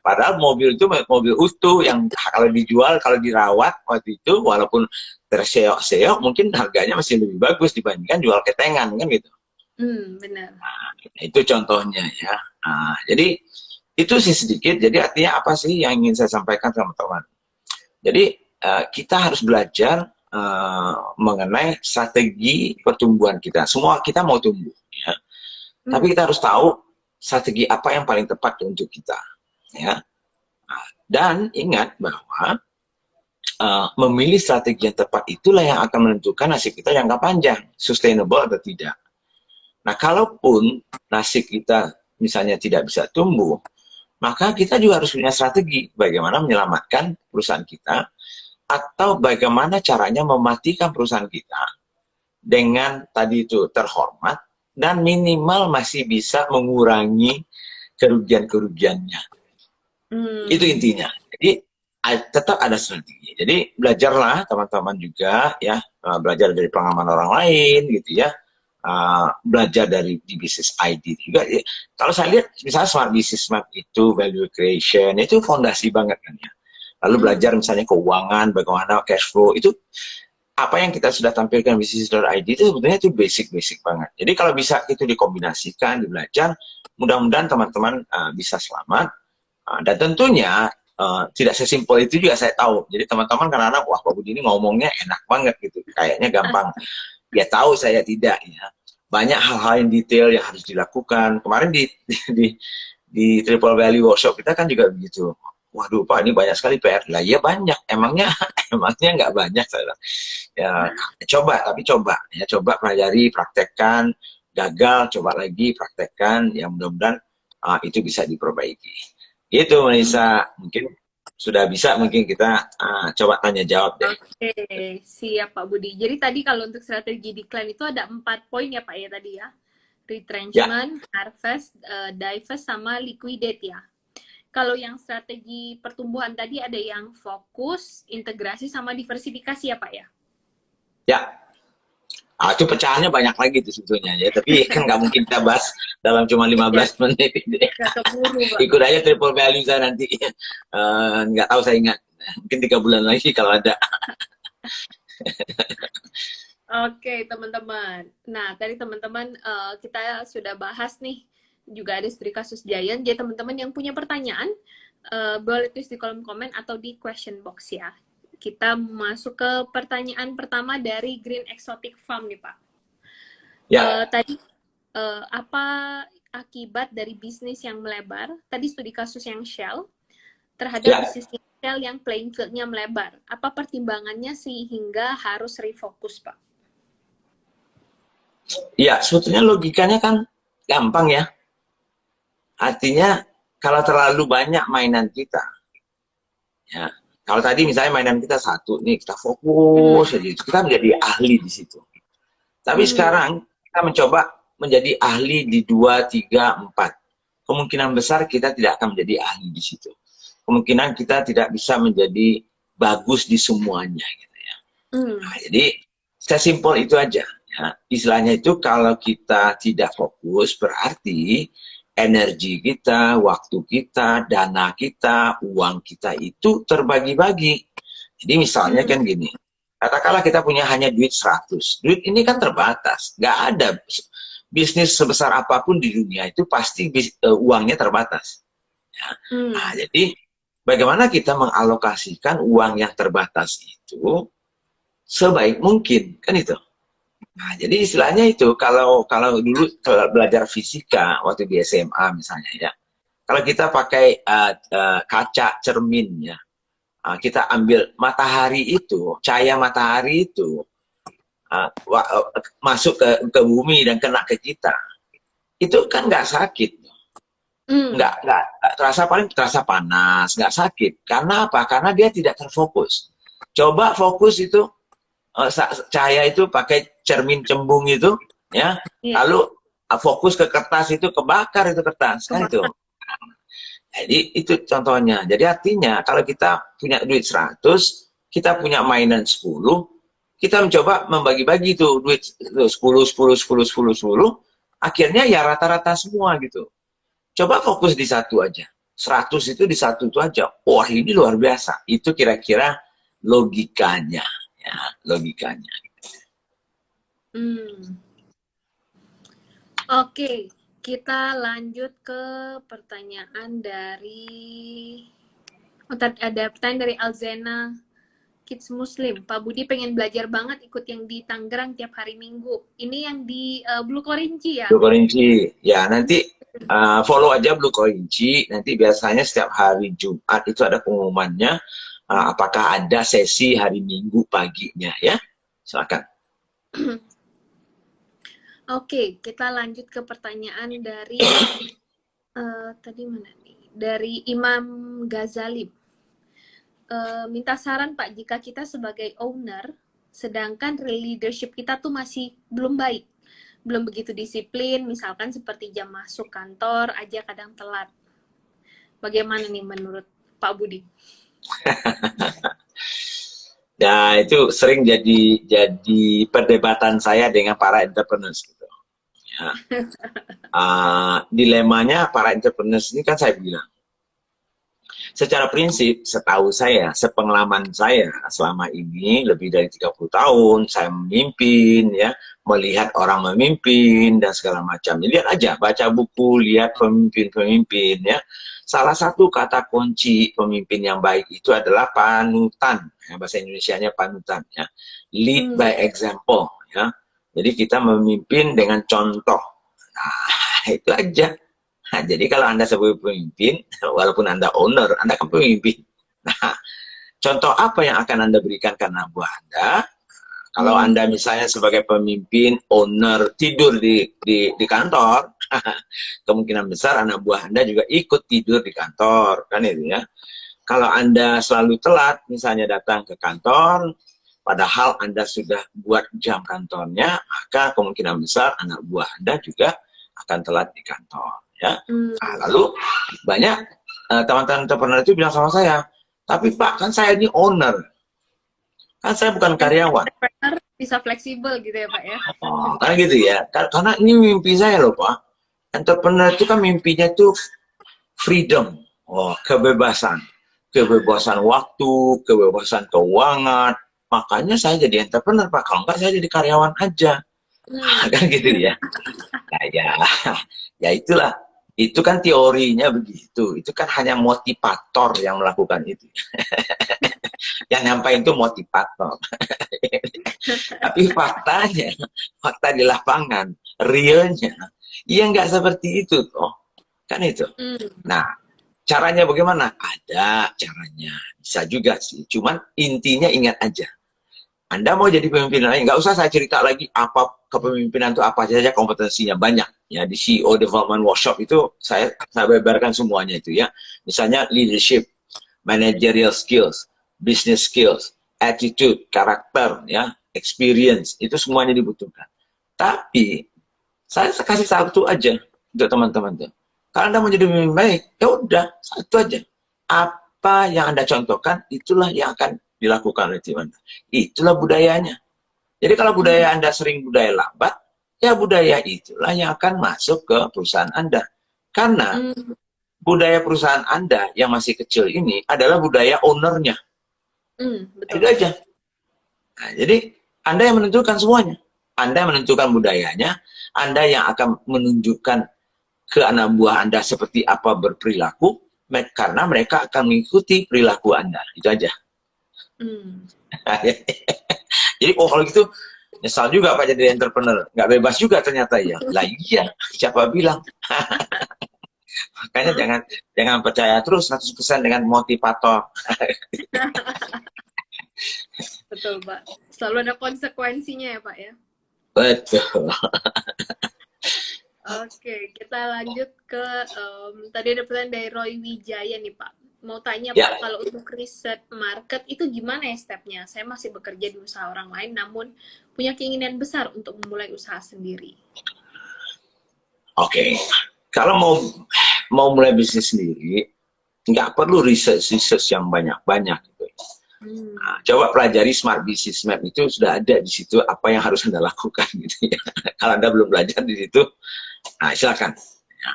Padahal mobil itu mobil utuh yang kalau dijual, kalau dirawat waktu itu walaupun terseok-seok mungkin harganya masih lebih bagus dibandingkan jual ketengan kan gitu. Benar. Nah, itu contohnya ya. Nah, jadi itu sih sedikit. Jadi artinya apa sih yang ingin saya sampaikan teman-teman? Jadi kita harus belajar mengenai strategi pertumbuhan kita. Semua kita mau tumbuh ya. Tapi kita harus tahu strategi apa yang paling tepat untuk kita ya. Dan ingat bahwa memilih strategi yang tepat itulah yang akan menentukan nasib kita jangka panjang, sustainable atau tidak. Nah, kalaupun nasib kita misalnya tidak bisa tumbuh, maka kita juga harus punya strategi bagaimana menyelamatkan perusahaan kita, atau bagaimana caranya mematikan perusahaan kita dengan tadi itu terhormat dan minimal masih bisa mengurangi kerugian-kerugiannya. Itu intinya. Jadi tetap ada strategi. Jadi belajarlah teman-teman juga ya, belajar dari pengalaman orang lain gitu ya. Belajar dari di bisnis ID juga. Kalau saya lihat misalnya smart business map itu value creation itu fondasi banget kan ya. Lalu belajar misalnya keuangan, bagaimana cash flow, itu apa yang kita sudah tampilkan bisnis.id itu sebetulnya itu basic banget. Jadi kalau bisa itu dikombinasikan, dibelajar, mudah-mudahan teman-teman bisa selamat. Dan tentunya tidak sesimpel itu juga saya tahu. Jadi teman-teman kadang-kadang, wah Pak Budi ini ngomongnya enak banget gitu, kayaknya gampang. Ya tahu saya tidak ya. Banyak hal-hal yang detail yang harus dilakukan. Kemarin di Triple Value Workshop kita kan juga begitu. Waduh Pak, ini banyak sekali PR. Lah ya banyak. Emangnya nggak banyak saya. Ya coba ya, coba pelajari, praktekkan, gagal coba lagi praktekkan, ya mudah-mudahan itu bisa diperbaiki. Itu Melisa, mungkin sudah bisa, mungkin kita coba tanya jawab deh. Oke, siap Pak Budi. Jadi tadi kalau untuk strategi decline itu ada 4 poin ya Pak ya tadi ya. Ya, retrenchment, harvest, divest, sama liquidate ya. Kalau yang strategi pertumbuhan tadi ada yang fokus, integrasi, sama diversifikasi ya Pak ya? ya. Itu pecahannya banyak lagi tuh sebetulnya ya, tapi kan nggak mungkin kita bahas dalam cuma Iya, 15 menit. nggak keburu Pak. Ikut aja triple value saya nanti. Nggak tahu, saya ingat. Mungkin 3 bulan lagi kalau ada. Oke, teman-teman. Nah, tadi teman-teman kita sudah bahas nih, juga ada studi kasus Giant. Jadi teman-teman yang punya pertanyaan, boleh tulis di kolom komen atau di question box ya. Kita masuk ke pertanyaan pertama dari Green Exotic Farm nih Pak. Ya, Tadi apa akibat dari bisnis yang melebar? Tadi studi kasus yang Shell terhadap ya, bisnis Shell yang playing field-nya melebar. Apa pertimbangannya sehingga harus refocus, Pak? ya. Sebetulnya logikanya kan gampang ya. Artinya kalau terlalu banyak mainan kita, ya. Kalau tadi misalnya mainan kita satu nih, kita fokus Hmm. saja, kita menjadi ahli di situ. Tapi Hmm. sekarang kita mencoba menjadi ahli di 2, 3, 4. Kemungkinan besar kita tidak akan menjadi ahli di situ. Kemungkinan kita tidak bisa menjadi bagus di semuanya gitu ya. Hmm. Nah, jadi sesimpel itu aja ya. Istilahnya itu kalau kita tidak fokus berarti energi kita, waktu kita, dana kita, uang kita itu terbagi-bagi. Jadi misalnya Hmm. kan gini, katakanlah kita punya hanya duit 100. Duit ini kan terbatas. Nggak ada bisnis sebesar apapun di dunia itu pasti uangnya terbatas. Ya. Nah, Hmm. jadi bagaimana kita mengalokasikan uang yang terbatas itu sebaik mungkin, kan itu. Nah, jadi istilahnya itu kalau kalau dulu kalau belajar fisika waktu di SMA misalnya ya, kalau kita pakai kaca cermin ya, kita ambil matahari itu, cahaya matahari itu masuk ke bumi dan kena ke kita, itu kan nggak sakit, Hmm. nggak terasa, paling terasa panas, nggak sakit. Karena apa? Karena dia tidak terfokus. Coba fokus itu cahaya itu pakai cermin cembung itu, ya, Iya. lalu fokus ke kertas itu kebakar itu kertas, kan itu. Kebakar. Jadi itu contohnya. Jadi artinya kalau kita punya duit 100, kita punya mainan 10, kita mencoba membagi-bagi itu duit 10, 10, 10, 10, 10, akhirnya ya rata-rata semua gitu. Coba fokus di satu aja. 100 itu di satu itu aja. Wah, ini luar biasa. Itu kira-kira logikanya, ya, logikanya. Hmm. Oke, kita lanjut ke pertanyaan dari ada pertanyaan dari Alzena Kids Muslim. Pak Budi pengen belajar banget ikut yang di Tangerang tiap hari Minggu. Ini yang di Blue Korinci ya? Blue Korinci. Ya, nanti follow aja Blue Korinci. Nanti biasanya setiap hari Jumat itu ada pengumumannya. Apakah ada sesi hari Minggu paginya ya? Silakan. Oke, kita lanjut ke pertanyaan dari tadi mana nih? Dari Imam Ghazali. Minta saran Pak, jika kita sebagai owner, sedangkan leadership kita tuh masih belum baik, belum begitu disiplin, misalkan seperti jam masuk kantor aja kadang telat. Bagaimana nih menurut Pak Budi? Ya, itu sering jadi perdebatan saya dengan para entrepreneurs gitu. Ya. Dilemanya para entrepreneurs ini kan saya bilang, secara prinsip, setahu saya, sepengalaman saya selama ini lebih dari 30 tahun, saya memimpin, ya, melihat orang memimpin dan segala macam. Lihat aja, baca buku, lihat pemimpin-pemimpin, ya. Salah satu kata kunci pemimpin yang baik itu adalah panutan. Ya, bahasa Indonesianya panutan, ya. Lead by example, ya. Jadi kita memimpin dengan contoh. Nah, itu aja. Nah, jadi kalau Anda sebagai pemimpin, walaupun Anda owner, Anda kan pemimpin. Nah, contoh apa yang akan Anda berikan ke anak buah Anda? Kalau Anda misalnya sebagai pemimpin, owner, tidur di kantor, kemungkinan besar anak buah Anda juga ikut tidur di kantor, kan itu ya. Kalau Anda selalu telat, misalnya datang ke kantor, padahal Anda sudah buat jam kantornya, maka kemungkinan besar anak buah Anda juga akan telat di kantor, ya. Hmm. Nah, lalu banyak teman-teman entrepreneur itu bilang sama saya, tapi Pak, kan saya ini owner, kan saya bukan karyawan. Entrepreneur bisa fleksibel gitu ya Pak ya. Oh, kan gitu ya. Karena ini mimpi saya loh Pak. Entrepreneur itu kan mimpinya tuh freedom, kebebasan, kebebasan waktu, kebebasan keuangan. Makanya saya jadi entrepreneur Pak. Kalau enggak saya jadi karyawan aja. Kan gitu ya. Nah, ya itulah. Itu kan teorinya begitu. Itu kan hanya motivator yang melakukan itu. Yang nyampain itu motivator. Tapi faktanya, fakta di lapangan, realnya, ya nggak seperti itu toh. Kan itu. Nah, caranya bagaimana? Ada caranya. Bisa juga sih. Cuman intinya ingat aja. Anda mau jadi pemimpin lain, nggak usah saya cerita lagi apa kepemimpinan itu apa saja kompetensinya, banyak. Ya, di CEO Development Workshop itu saya beberkan semuanya itu ya. Misalnya leadership, managerial skills, business skills, attitude, karakter, ya, experience, itu semuanya dibutuhkan. Tapi saya kasih satu aja untuk teman-teman tuh. Kalau Anda mau jadi pemimpin baik, ya udah satu aja. Apa yang Anda contohkan, itulah yang akan dilakukan oleh tim Anda. Itulah budayanya. Jadi kalau budaya Anda sering budaya lambat, ya budaya itulah yang akan masuk ke perusahaan Anda. Karena budaya perusahaan Anda yang masih kecil ini adalah budaya ownernya. Betul. Itu aja. Nah, jadi Anda yang menentukan semuanya. Anda yang menentukan budayanya, Anda yang akan menunjukkan ke anak buah Anda seperti apa berperilaku, karena mereka akan mengikuti perilaku Anda. Itu aja. Jadi kalau gitu nyesal juga Pak jadi entrepreneur, nggak bebas juga ternyata ya. Lah iya, siapa bilang? Makanya jangan percaya terus 100% dengan motivator. Betul Pak. Selalu ada konsekuensinya ya Pak ya. Betul. Oke, kita lanjut ke tadi ada pertanyaan dari Roy Wijaya nih Pak. Mau tanya Ya. Pak, kalau untuk riset market itu gimana ya stepnya? Saya masih bekerja di usaha orang lain, namun punya keinginan besar untuk memulai usaha sendiri. Oke, kalau mau mulai bisnis sendiri, nggak perlu research yang banyak-banyak. Gitu. Nah, coba pelajari Smart Business Map, itu sudah ada di situ apa yang harus Anda lakukan. Gitu ya. Kalau Anda belum belajar di situ, nah silakan. Ya.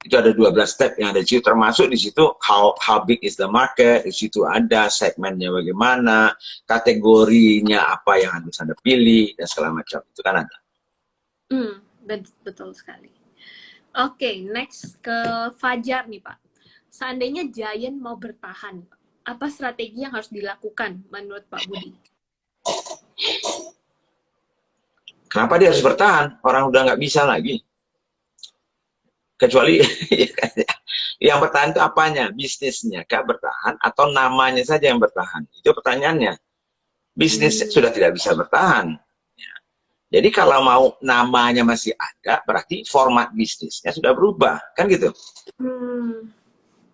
Itu ada 12 step yang ada di situ, termasuk di situ how big is the market, di situ ada segmennya bagaimana, kategorinya apa yang harus Anda pilih, dan segala macam. Itu kan ada. Betul sekali. Oke, next ke Fajar nih Pak. Seandainya Giant mau bertahan, apa strategi yang harus dilakukan menurut Pak Budi? Kenapa dia harus bertahan? Orang udah nggak bisa lagi. Kecuali yang bertahan itu apanya? Bisnisnya kah bertahan atau namanya saja yang bertahan? Itu pertanyaannya. Bisnis sudah tidak bisa bertahan. Ya. Jadi kalau mau namanya masih ada, berarti format bisnisnya sudah berubah. Kan gitu?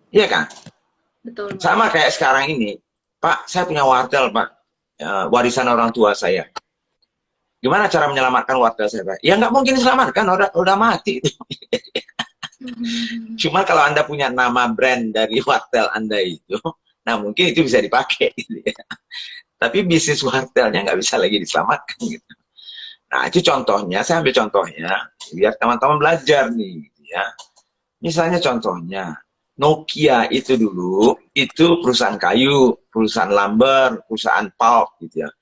Iya kan? Betul. Sama kayak sekarang ini. Pak, saya punya wartel, Pak. Warisan orang tua saya. Gimana cara menyelamatkan wartel saya, Pak? Ya nggak mungkin diselamatkan, udah mati. Cuma kalau Anda punya nama brand dari wartel Anda itu, nah mungkin itu bisa dipakai. Gitu ya. Tapi bisnis wartelnya nggak bisa lagi diselamatkan. Gitu. Nah itu contohnya, saya ambil contohnya, biar teman-teman belajar nih. Gitu ya. Misalnya contohnya, Nokia itu dulu, itu perusahaan kayu, perusahaan lumber, perusahaan pulp. Gitu ya.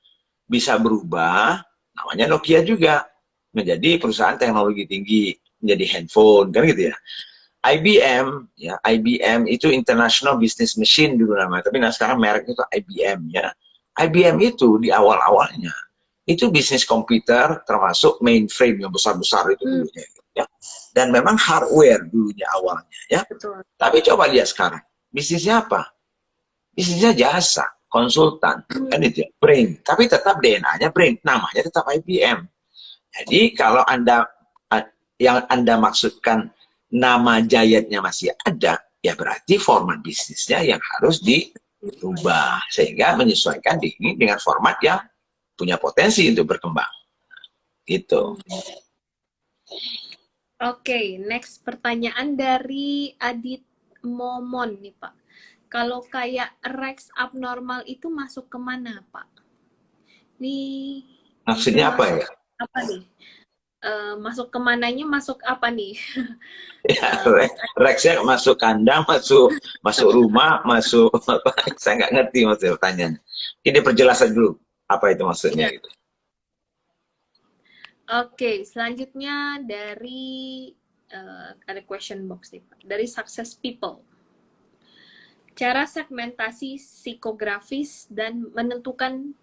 Bisa berubah, namanya Nokia juga, menjadi perusahaan teknologi tinggi, menjadi handphone, kan gitu ya. IBM itu International Business Machine dulu namanya, tapi sekarang mereknya itu IBM ya. IBM itu di awal-awalnya itu bisnis komputer, termasuk mainframe yang besar-besar itu dulunya, ya. Dan memang hardware dulunya awalnya, ya. Betul. Tapi coba lihat sekarang, bisnisnya apa? Bisnisnya jasa, konsultan, kan itu ya, brain. Tapi tetap DNA-nya brain, namanya tetap IBM. Jadi kalau yang Anda maksudkan nama Giant-nya masih ada, ya berarti format bisnisnya yang harus dirubah. Sehingga menyesuaikan diri dengan format yang punya potensi untuk berkembang. Gitu. Oke, next pertanyaan dari Adit Momon nih Pak. Kalau kayak Rex abnormal itu masuk kemana Pak? Nih bisa Maksudnya apa masuk ya? apa nih? Masuk kemananya masuk apa nih? Ya, Mas Rexnya masuk kandang, masuk masuk rumah, masuk apa? Saya nggak ngerti maksudnya pertanyaannya. Ini perjelasan dulu apa itu maksudnya Iya. gitu. Oke, selanjutnya dari ada question box nih Pak. Dari Success People. Cara segmentasi psikografis dan menentukan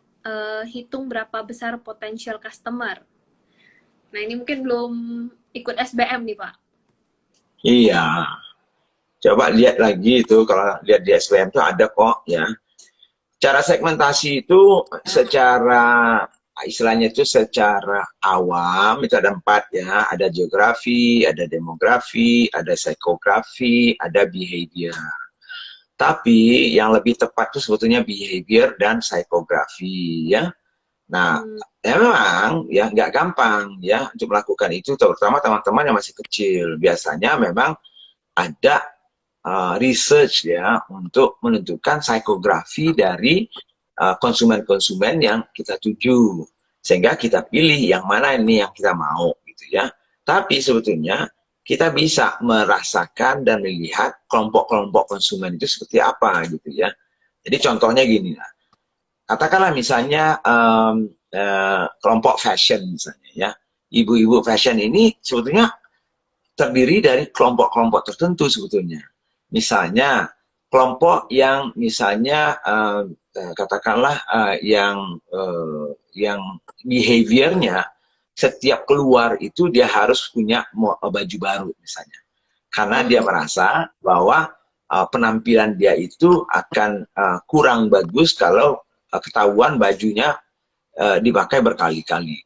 hitung berapa besar potensial customer. Nah, ini mungkin belum ikut SBM nih, Pak. Iya, coba lihat lagi itu kalau lihat di SPM itu ada kok ya. Cara segmentasi itu secara istilahnya itu secara awam itu ada 4 ya, ada geografi, ada demografi, ada psikografi, ada behavior. Tapi yang lebih tepat itu sebetulnya behavior dan psikografi ya. Nah, Hmm. ya memang ya nggak gampang ya untuk melakukan itu, terutama teman-teman yang masih kecil. Biasanya memang ada research ya untuk menentukan psikografi dari konsumen-konsumen yang kita tuju, sehingga kita pilih yang mana ini yang kita mau gitu ya. Tapi sebetulnya kita bisa merasakan dan melihat kelompok-kelompok konsumen itu seperti apa gitu ya. Jadi contohnya gini lah, katakanlah misalnya kelompok fashion misalnya ya, ibu-ibu fashion ini sebetulnya terdiri dari kelompok-kelompok tertentu sebetulnya. Misalnya kelompok yang misalnya katakanlah yang behaviornya setiap keluar itu dia harus punya baju baru misalnya, karena dia Hmm. merasa bahwa penampilan dia itu akan kurang bagus kalau ketahuan bajunya dipakai berkali-kali.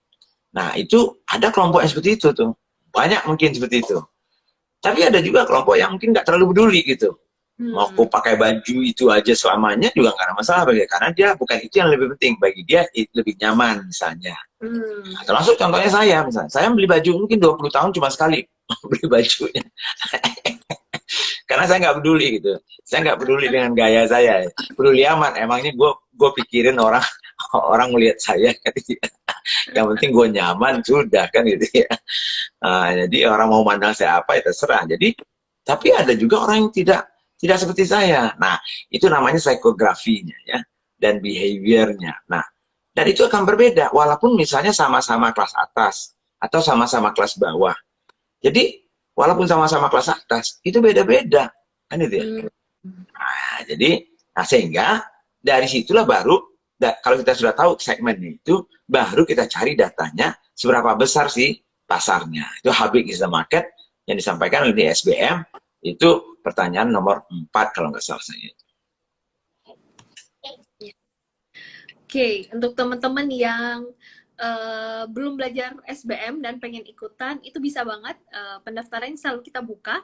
Nah itu ada kelompok yang seperti itu tuh, banyak mungkin seperti itu. Tapi ada juga kelompok yang mungkin nggak terlalu peduli gitu. Mau aku Hmm. pakai baju itu aja selamanya juga nggak ada masalah bagi dia. Karena dia bukan itu yang lebih penting. Bagi dia itu lebih nyaman misalnya. Hmm. Nah, termasuk contohnya saya misalnya. Saya beli baju mungkin 20 tahun cuma sekali. Beli bajunya. Karena saya nggak peduli gitu. Saya nggak peduli dengan gaya saya. Peduli amat. Emangnya gue pikirin orang orang melihat saya kan gitu ya. Yang penting gue nyaman sudah kan gitu ya. Jadi orang mau mandang saya apa ya terserah. Jadi tapi ada juga orang yang tidak seperti saya. Nah, itu namanya psikografinya ya dan behaviornya. Nah, dan itu akan berbeda walaupun misalnya sama-sama kelas atas atau sama-sama kelas bawah. Jadi walaupun sama-sama kelas atas itu beda-beda kan itu ya. Hmm. Nah, jadi sehingga dari situlah baru kalau kita sudah tahu segmennya itu baru kita cari datanya seberapa besar sih pasarnya. Itu how big is the market yang disampaikan oleh SBM, itu pertanyaan nomor 4 kalau nggak salah saya. Oke, untuk teman-teman yang belum belajar SBM dan pengen ikutan, itu bisa banget. Pendaftaran selalu kita buka.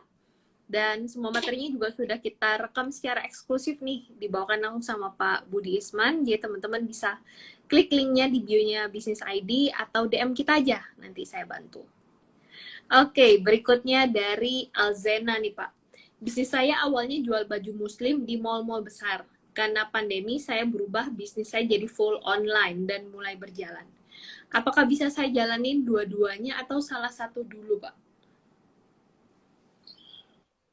Dan semua materinya juga sudah kita rekam secara eksklusif nih, dibawakan langsung sama Pak Budi Isman. Jadi teman-teman bisa klik linknya di bio-nya Bisnis ID atau DM kita aja, nanti saya bantu. Oke, berikutnya dari Alzena nih Pak. Bisnis saya awalnya jual baju muslim di mall-mall besar. Karena pandemi, saya berubah bisnis saya jadi full online dan mulai berjalan. Apakah bisa saya jalanin dua-duanya atau salah satu dulu, Pak?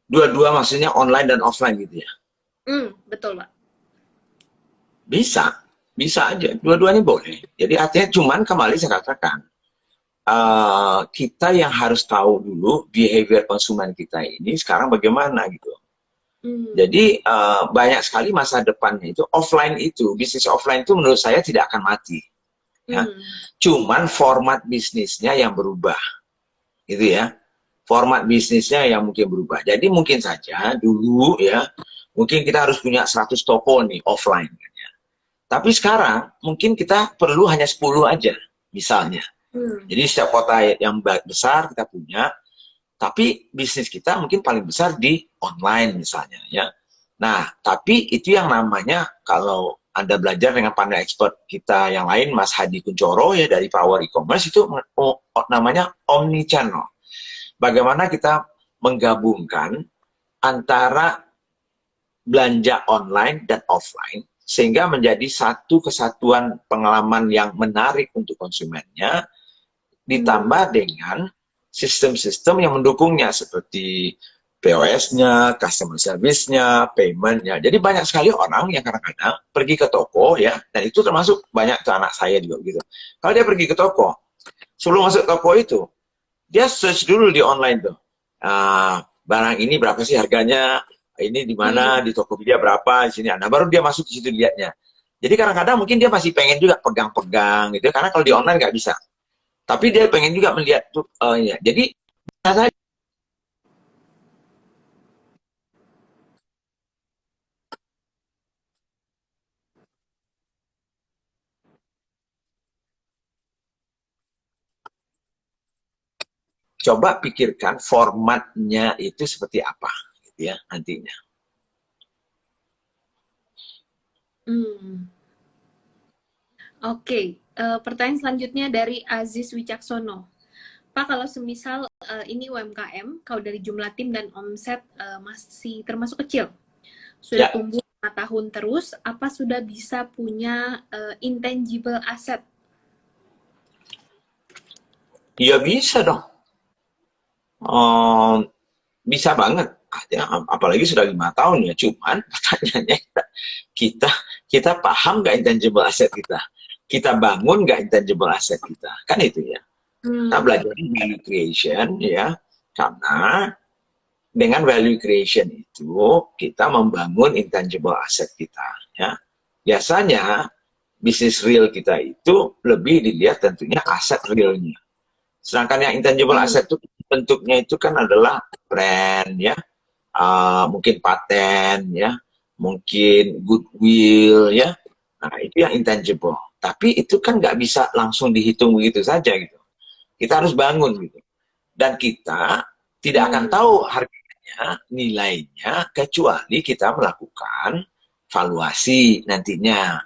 Dua-dua maksudnya online dan offline gitu ya? Betul, Pak. Bisa, bisa aja. Dua-duanya boleh. Jadi artinya cuman kembali saya katakan, kita yang harus tahu dulu behavior konsumen kita ini sekarang bagaimana gitu. Hmm. Jadi banyak sekali masa depannya itu offline itu, bisnis offline itu menurut saya tidak akan mati. Ya. Hmm. Cuman format bisnisnya yang berubah. Gitu ya. Format bisnisnya yang mungkin berubah. Jadi mungkin saja dulu ya, mungkin kita harus punya 100 toko nih offline. Ya. Tapi sekarang mungkin kita perlu hanya 10 aja misalnya. Hmm. Jadi setiap kota yang besar kita punya, tapi bisnis kita mungkin paling besar di online misalnya ya. Nah, tapi itu yang namanya kalau Anda belajar dengan partner expert kita yang lain, Mas Hadi Kuncoro ya dari Power E-commerce, itu namanya omni channel. bagaimana kita menggabungkan antara belanja online dan offline, sehingga menjadi satu kesatuan pengalaman yang menarik untuk konsumennya, ditambah dengan sistem-sistem yang mendukungnya, seperti POS-nya, customer service-nya, payment-nya. Jadi banyak sekali orang yang kadang-kadang pergi ke toko, ya, dan itu termasuk banyak anak saya juga begitu. Kalau dia pergi ke toko, sebelum masuk toko itu, dia search dulu di online tuh. Barang ini berapa sih harganya? Ini di mana, di Tokopedia berapa, di sini. Nah, baru dia masuk di situ lihatnya. Jadi kadang-kadang mungkin dia masih pengen juga pegang-pegang gitu, karena kalau di online nggak bisa. Tapi dia pengen juga melihat tuh, ya. Jadi coba pikirkan formatnya itu seperti apa, gitu ya, nantinya. Hmm. Oke, pertanyaan selanjutnya dari Aziz Wicaksono. Pak, kalau semisal ini UMKM, kalau dari jumlah tim dan omset masih termasuk kecil, sudah Ya, tumbuh 5 tahun terus, apa sudah bisa punya intangible asset? ya bisa dong. Um, bisa banget. Ya, apalagi sudah 5 tahun ya. Cuman pertanyaannya, kita kita paham nggak intangible asset kita? Kita bangun nggak intangible asset kita? Kan itu ya. Kita Hmm. belajar value creation, ya, karena dengan value creation itu kita membangun intangible asset kita, ya. Biasanya bisnis real kita itu lebih dilihat tentunya aset realnya. Sedangkan yang intangible Hmm. asset itu bentuknya itu kan adalah brand, ya, mungkin paten, ya, mungkin goodwill, ya. Nah, itu yang intangible. Tapi itu kan nggak bisa langsung dihitung begitu saja gitu. Kita harus bangun gitu. Dan kita tidak akan Hmm. tahu harganya, nilainya, kecuali kita melakukan valuasi nantinya.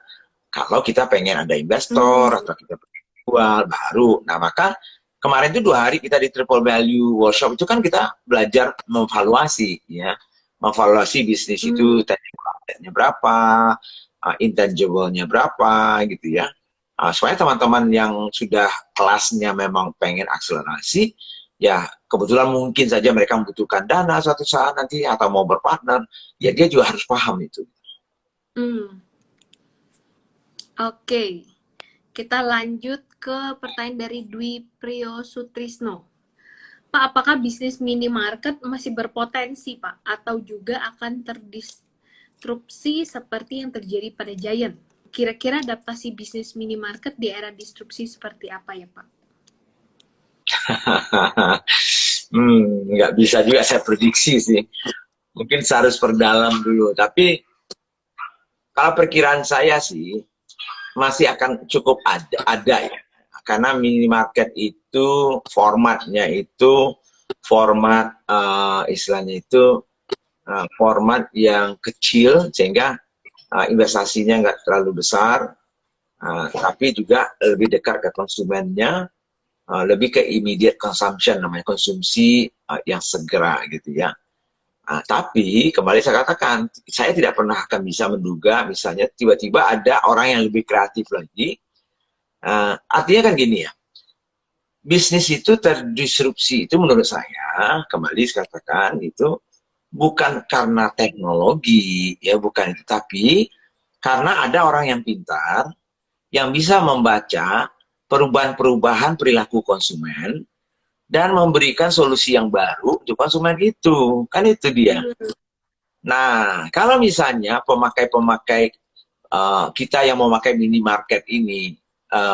Kalau kita pengen ada investor Hmm. atau kita pengen jual baru. Nah, maka kemarin itu 2 hari kita di Triple Value Workshop itu kan kita belajar memvaluasi, ya, memvaluasi bisnis Hmm. itu tangible berapa, intangible-nya berapa, gitu ya. Supaya teman-teman yang sudah kelasnya memang pengen akselerasi, ya kebetulan mungkin saja mereka membutuhkan dana suatu saat nanti atau mau berpartner, ya dia juga harus paham itu. Hmm. Oke, kita lanjut ke pertanyaan dari Dwi Priyosutrisno. Pak, apakah bisnis minimarket masih berpotensi, Pak? Atau juga akan terdistrupsi seperti yang terjadi pada Giant? Kira-kira adaptasi bisnis minimarket di era disrupsi seperti apa ya, Pak? Nggak bisa juga saya prediksi sih. Mungkin saya harus perdalam dulu. Tapi kalau perkiraan saya sih masih akan cukup ada ya. Karena minimarket itu formatnya itu format istilahnya itu format yang kecil, sehingga investasinya nggak terlalu besar, tapi juga lebih dekat ke konsumennya, lebih ke immediate consumption, namanya konsumsi yang segera gitu ya. Tapi kembali saya katakan, saya tidak pernah akan bisa menduga misalnya tiba-tiba ada orang yang lebih kreatif lagi. Artinya kan gini ya, bisnis itu terdisrupsi itu menurut saya, kembali saya katakan itu bukan karena teknologi, ya, bukan itu, tapi karena ada orang yang pintar yang bisa membaca perubahan-perubahan perilaku konsumen dan memberikan solusi yang baru untuk konsumen itu. Kan itu dia. Hmm. Nah, kalau misalnya pemakai-pemakai kita yang memakai minimarket ini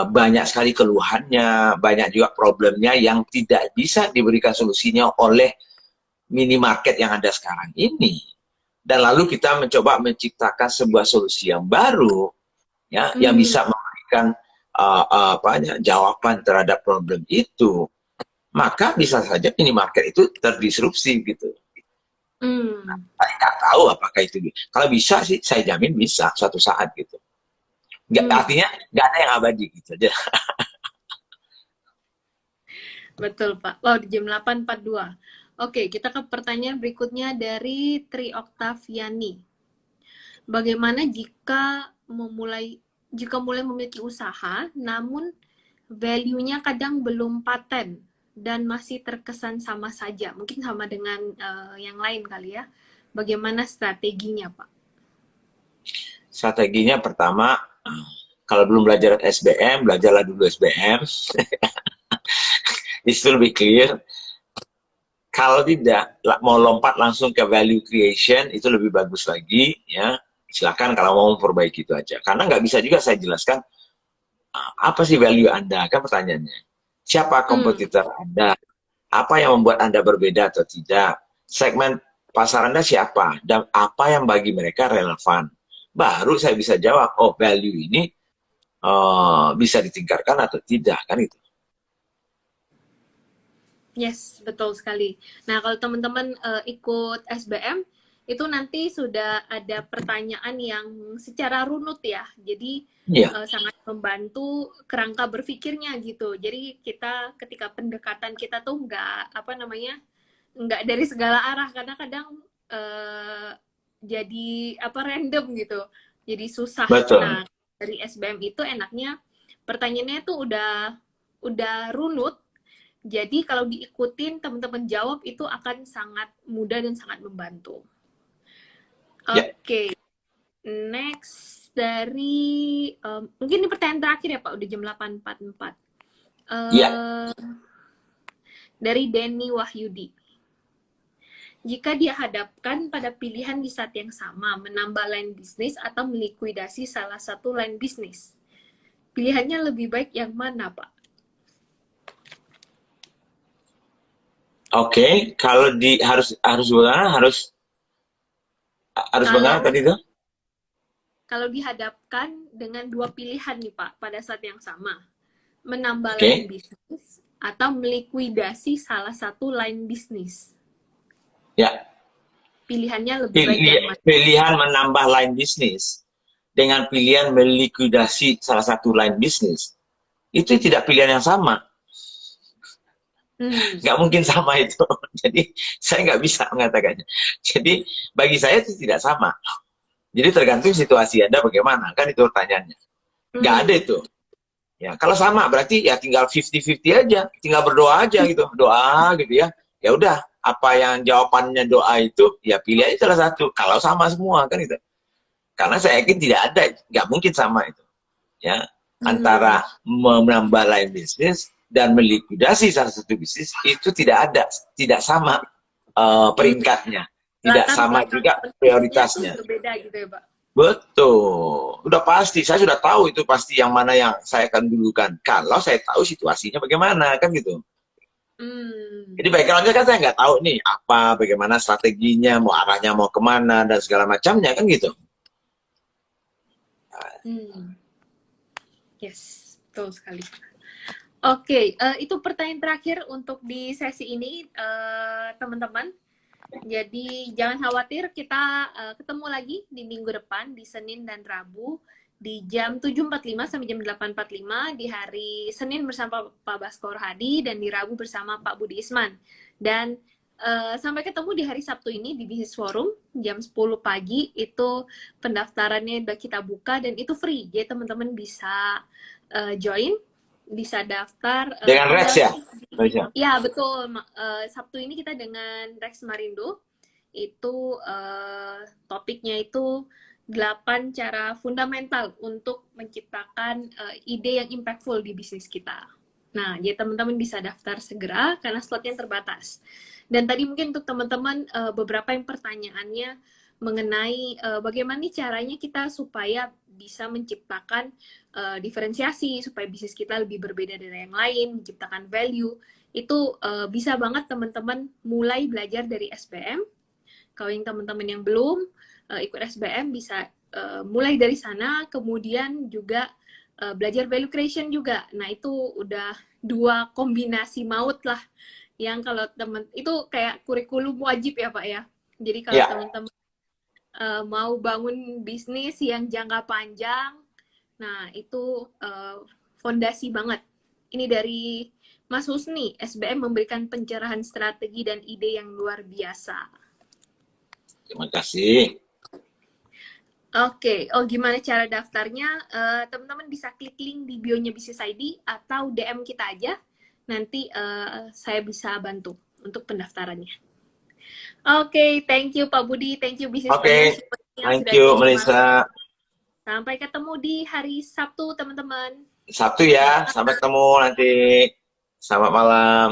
banyak sekali keluhannya, banyak juga problemnya yang tidak bisa diberikan solusinya oleh minimarket yang ada sekarang ini. Dan lalu kita mencoba menciptakan sebuah solusi yang baru, ya, yang Hmm. bisa memberikan jawaban terhadap problem itu, maka bisa saja minimarket itu terdisrupsi gitu. Hmm. Saya nggak tahu apakah itu. Kalau bisa sih, saya jamin bisa suatu saat gitu. Nggak, Hmm. artinya nggak ada yang abadi gitu aja. Betul, Pak. Wow, di jam 8.42. Oke, kita ke pertanyaan berikutnya dari Tri Oktaviani. Bagaimana jika mulai memiliki usaha, namun value-nya kadang belum paten dan masih terkesan sama saja, mungkin sama dengan yang lain kali ya. Bagaimana strateginya, Pak? Strateginya pertama, kalau belum belajar SBM, belajarlah dulu SBM. Itu lebih clear. Kalau tidak, mau lompat langsung ke value creation, itu lebih bagus lagi. Ya, silakan kalau mau memperbaiki itu aja. Karena nggak bisa juga saya jelaskan, apa sih value Anda? Kan pertanyaannya. Siapa kompetitor Anda? Apa yang membuat Anda berbeda atau tidak? Segmen pasar Anda siapa? Dan apa yang bagi mereka relevan? Baru saya bisa jawab, oh value ini bisa ditingkatkan atau tidak, kan itu. Yes, betul sekali. Nah, kalau teman-teman ikut SBM, itu nanti sudah ada pertanyaan yang secara runut ya. Jadi Iya, sangat membantu kerangka berpikirnya gitu. Jadi kita ketika pendekatan kita tuh nggak dari segala arah karena kadang jadi random gitu. Jadi susah. betul. Nah, dari SBM itu enaknya pertanyaannya tuh udah runut, jadi kalau diikutin teman-teman jawab itu akan sangat mudah dan sangat membantu. Ya, Oke, next dari mungkin ini pertanyaan terakhir ya Pak, udah jam 8.44. ya. Uh, dari Denny Wahyudi. Jika dihadapkan pada pilihan di saat yang sama, menambah line bisnis atau melikuidasi salah satu line bisnis, pilihannya lebih baik yang mana, Pak? Oke, kalau harus bagaimana? Harus bagaimana Kalau tadi itu? kalau dihadapkan dengan dua pilihan nih Pak pada saat yang sama, menambah line Oke. bisnis atau melikuidasi salah satu line bisnis, Ya, pilihannya lebih baik yang mana? pilihan menambah line bisnis dengan pilihan melikuidasi salah satu line bisnis itu tidak pilihan yang sama. Nggak mungkin sama itu. Jadi saya nggak bisa mengatakannya. Jadi bagi saya itu tidak sama. Jadi tergantung situasi Anda bagaimana, kan itu pertanyaannya. Nggak ada itu. Ya, kalau sama berarti ya tinggal 50-50 aja, tinggal berdoa aja gitu, doa gitu ya. Ya udah, apa yang jawabannya doa itu, ya pilih aja salah satu. Kalau sama semua kan itu. Karena saya yakin tidak ada, nggak mungkin sama itu. Ya, Hmm. antara menambah lain bisnis dan melikuidasi salah satu bisnis itu tidak ada, tidak sama Hmm. peringkatnya, tidak Latar sama belakang juga bisnisnya tuh prioritasnya. berbeda gitu ya Pak? Betul, udah pasti. Saya sudah tahu itu pasti yang mana yang saya akan dulukan. Kalau saya tahu situasinya bagaimana, kan gitu. Hmm. Jadi backgroundnya kan saya nggak tahu nih apa, bagaimana strateginya, mau arahnya mau kemana dan segala macamnya kan gitu. Hmm. Yes, betul sekali. Oke, itu pertanyaan terakhir untuk di sesi ini, teman-teman. Jadi jangan khawatir, kita ketemu lagi di minggu depan, di Senin dan Rabu, di jam 7.45 sampai jam 8.45, di hari Senin bersama Pak Baskoro Hadi, dan di Rabu bersama Pak Budi Isman. Dan sampai ketemu di hari Sabtu ini di Business Forum, jam 10 pagi, itu pendaftarannya udah kita buka, dan itu free, jadi teman-teman bisa join, bisa daftar, Dengan Rex tinggal ya, di, ya betul. Sabtu ini kita dengan Rex Marindo, itu topiknya itu 8 cara fundamental untuk menciptakan ide yang impactful di bisnis kita. Nah, jadi teman-teman bisa daftar segera karena slotnya terbatas. Dan tadi mungkin untuk teman-teman beberapa yang pertanyaannya mengenai bagaimana nih caranya kita supaya bisa menciptakan diferensiasi, supaya bisnis kita lebih berbeda dari yang lain, menciptakan value, itu bisa banget teman-teman mulai belajar dari SPM. Kalau yang teman-teman yang belum ikut SBM bisa mulai dari sana, kemudian juga belajar value creation juga. Nah, itu udah dua kombinasi maut lah yang kalau teman itu kayak kurikulum wajib ya Pak ya. Jadi kalau ya. teman-teman mau bangun bisnis yang jangka panjang, nah itu fondasi banget. Ini dari Mas Husni, SBM memberikan pencerahan strategi dan ide yang luar biasa. Terima kasih. Oke, oh gimana cara daftarnya? Teman-teman bisa klik link di bio-nya Bisnis ID atau DM kita aja. Nanti saya bisa bantu untuk pendaftarannya. Oke, thank you Pak Budi, thank you Bisnis Planner Oke, yang thank sudah you menyimak. Melisa. Sampai ketemu di hari Sabtu, teman-teman. Sabtu ya, sampai ketemu nanti. Selamat malam.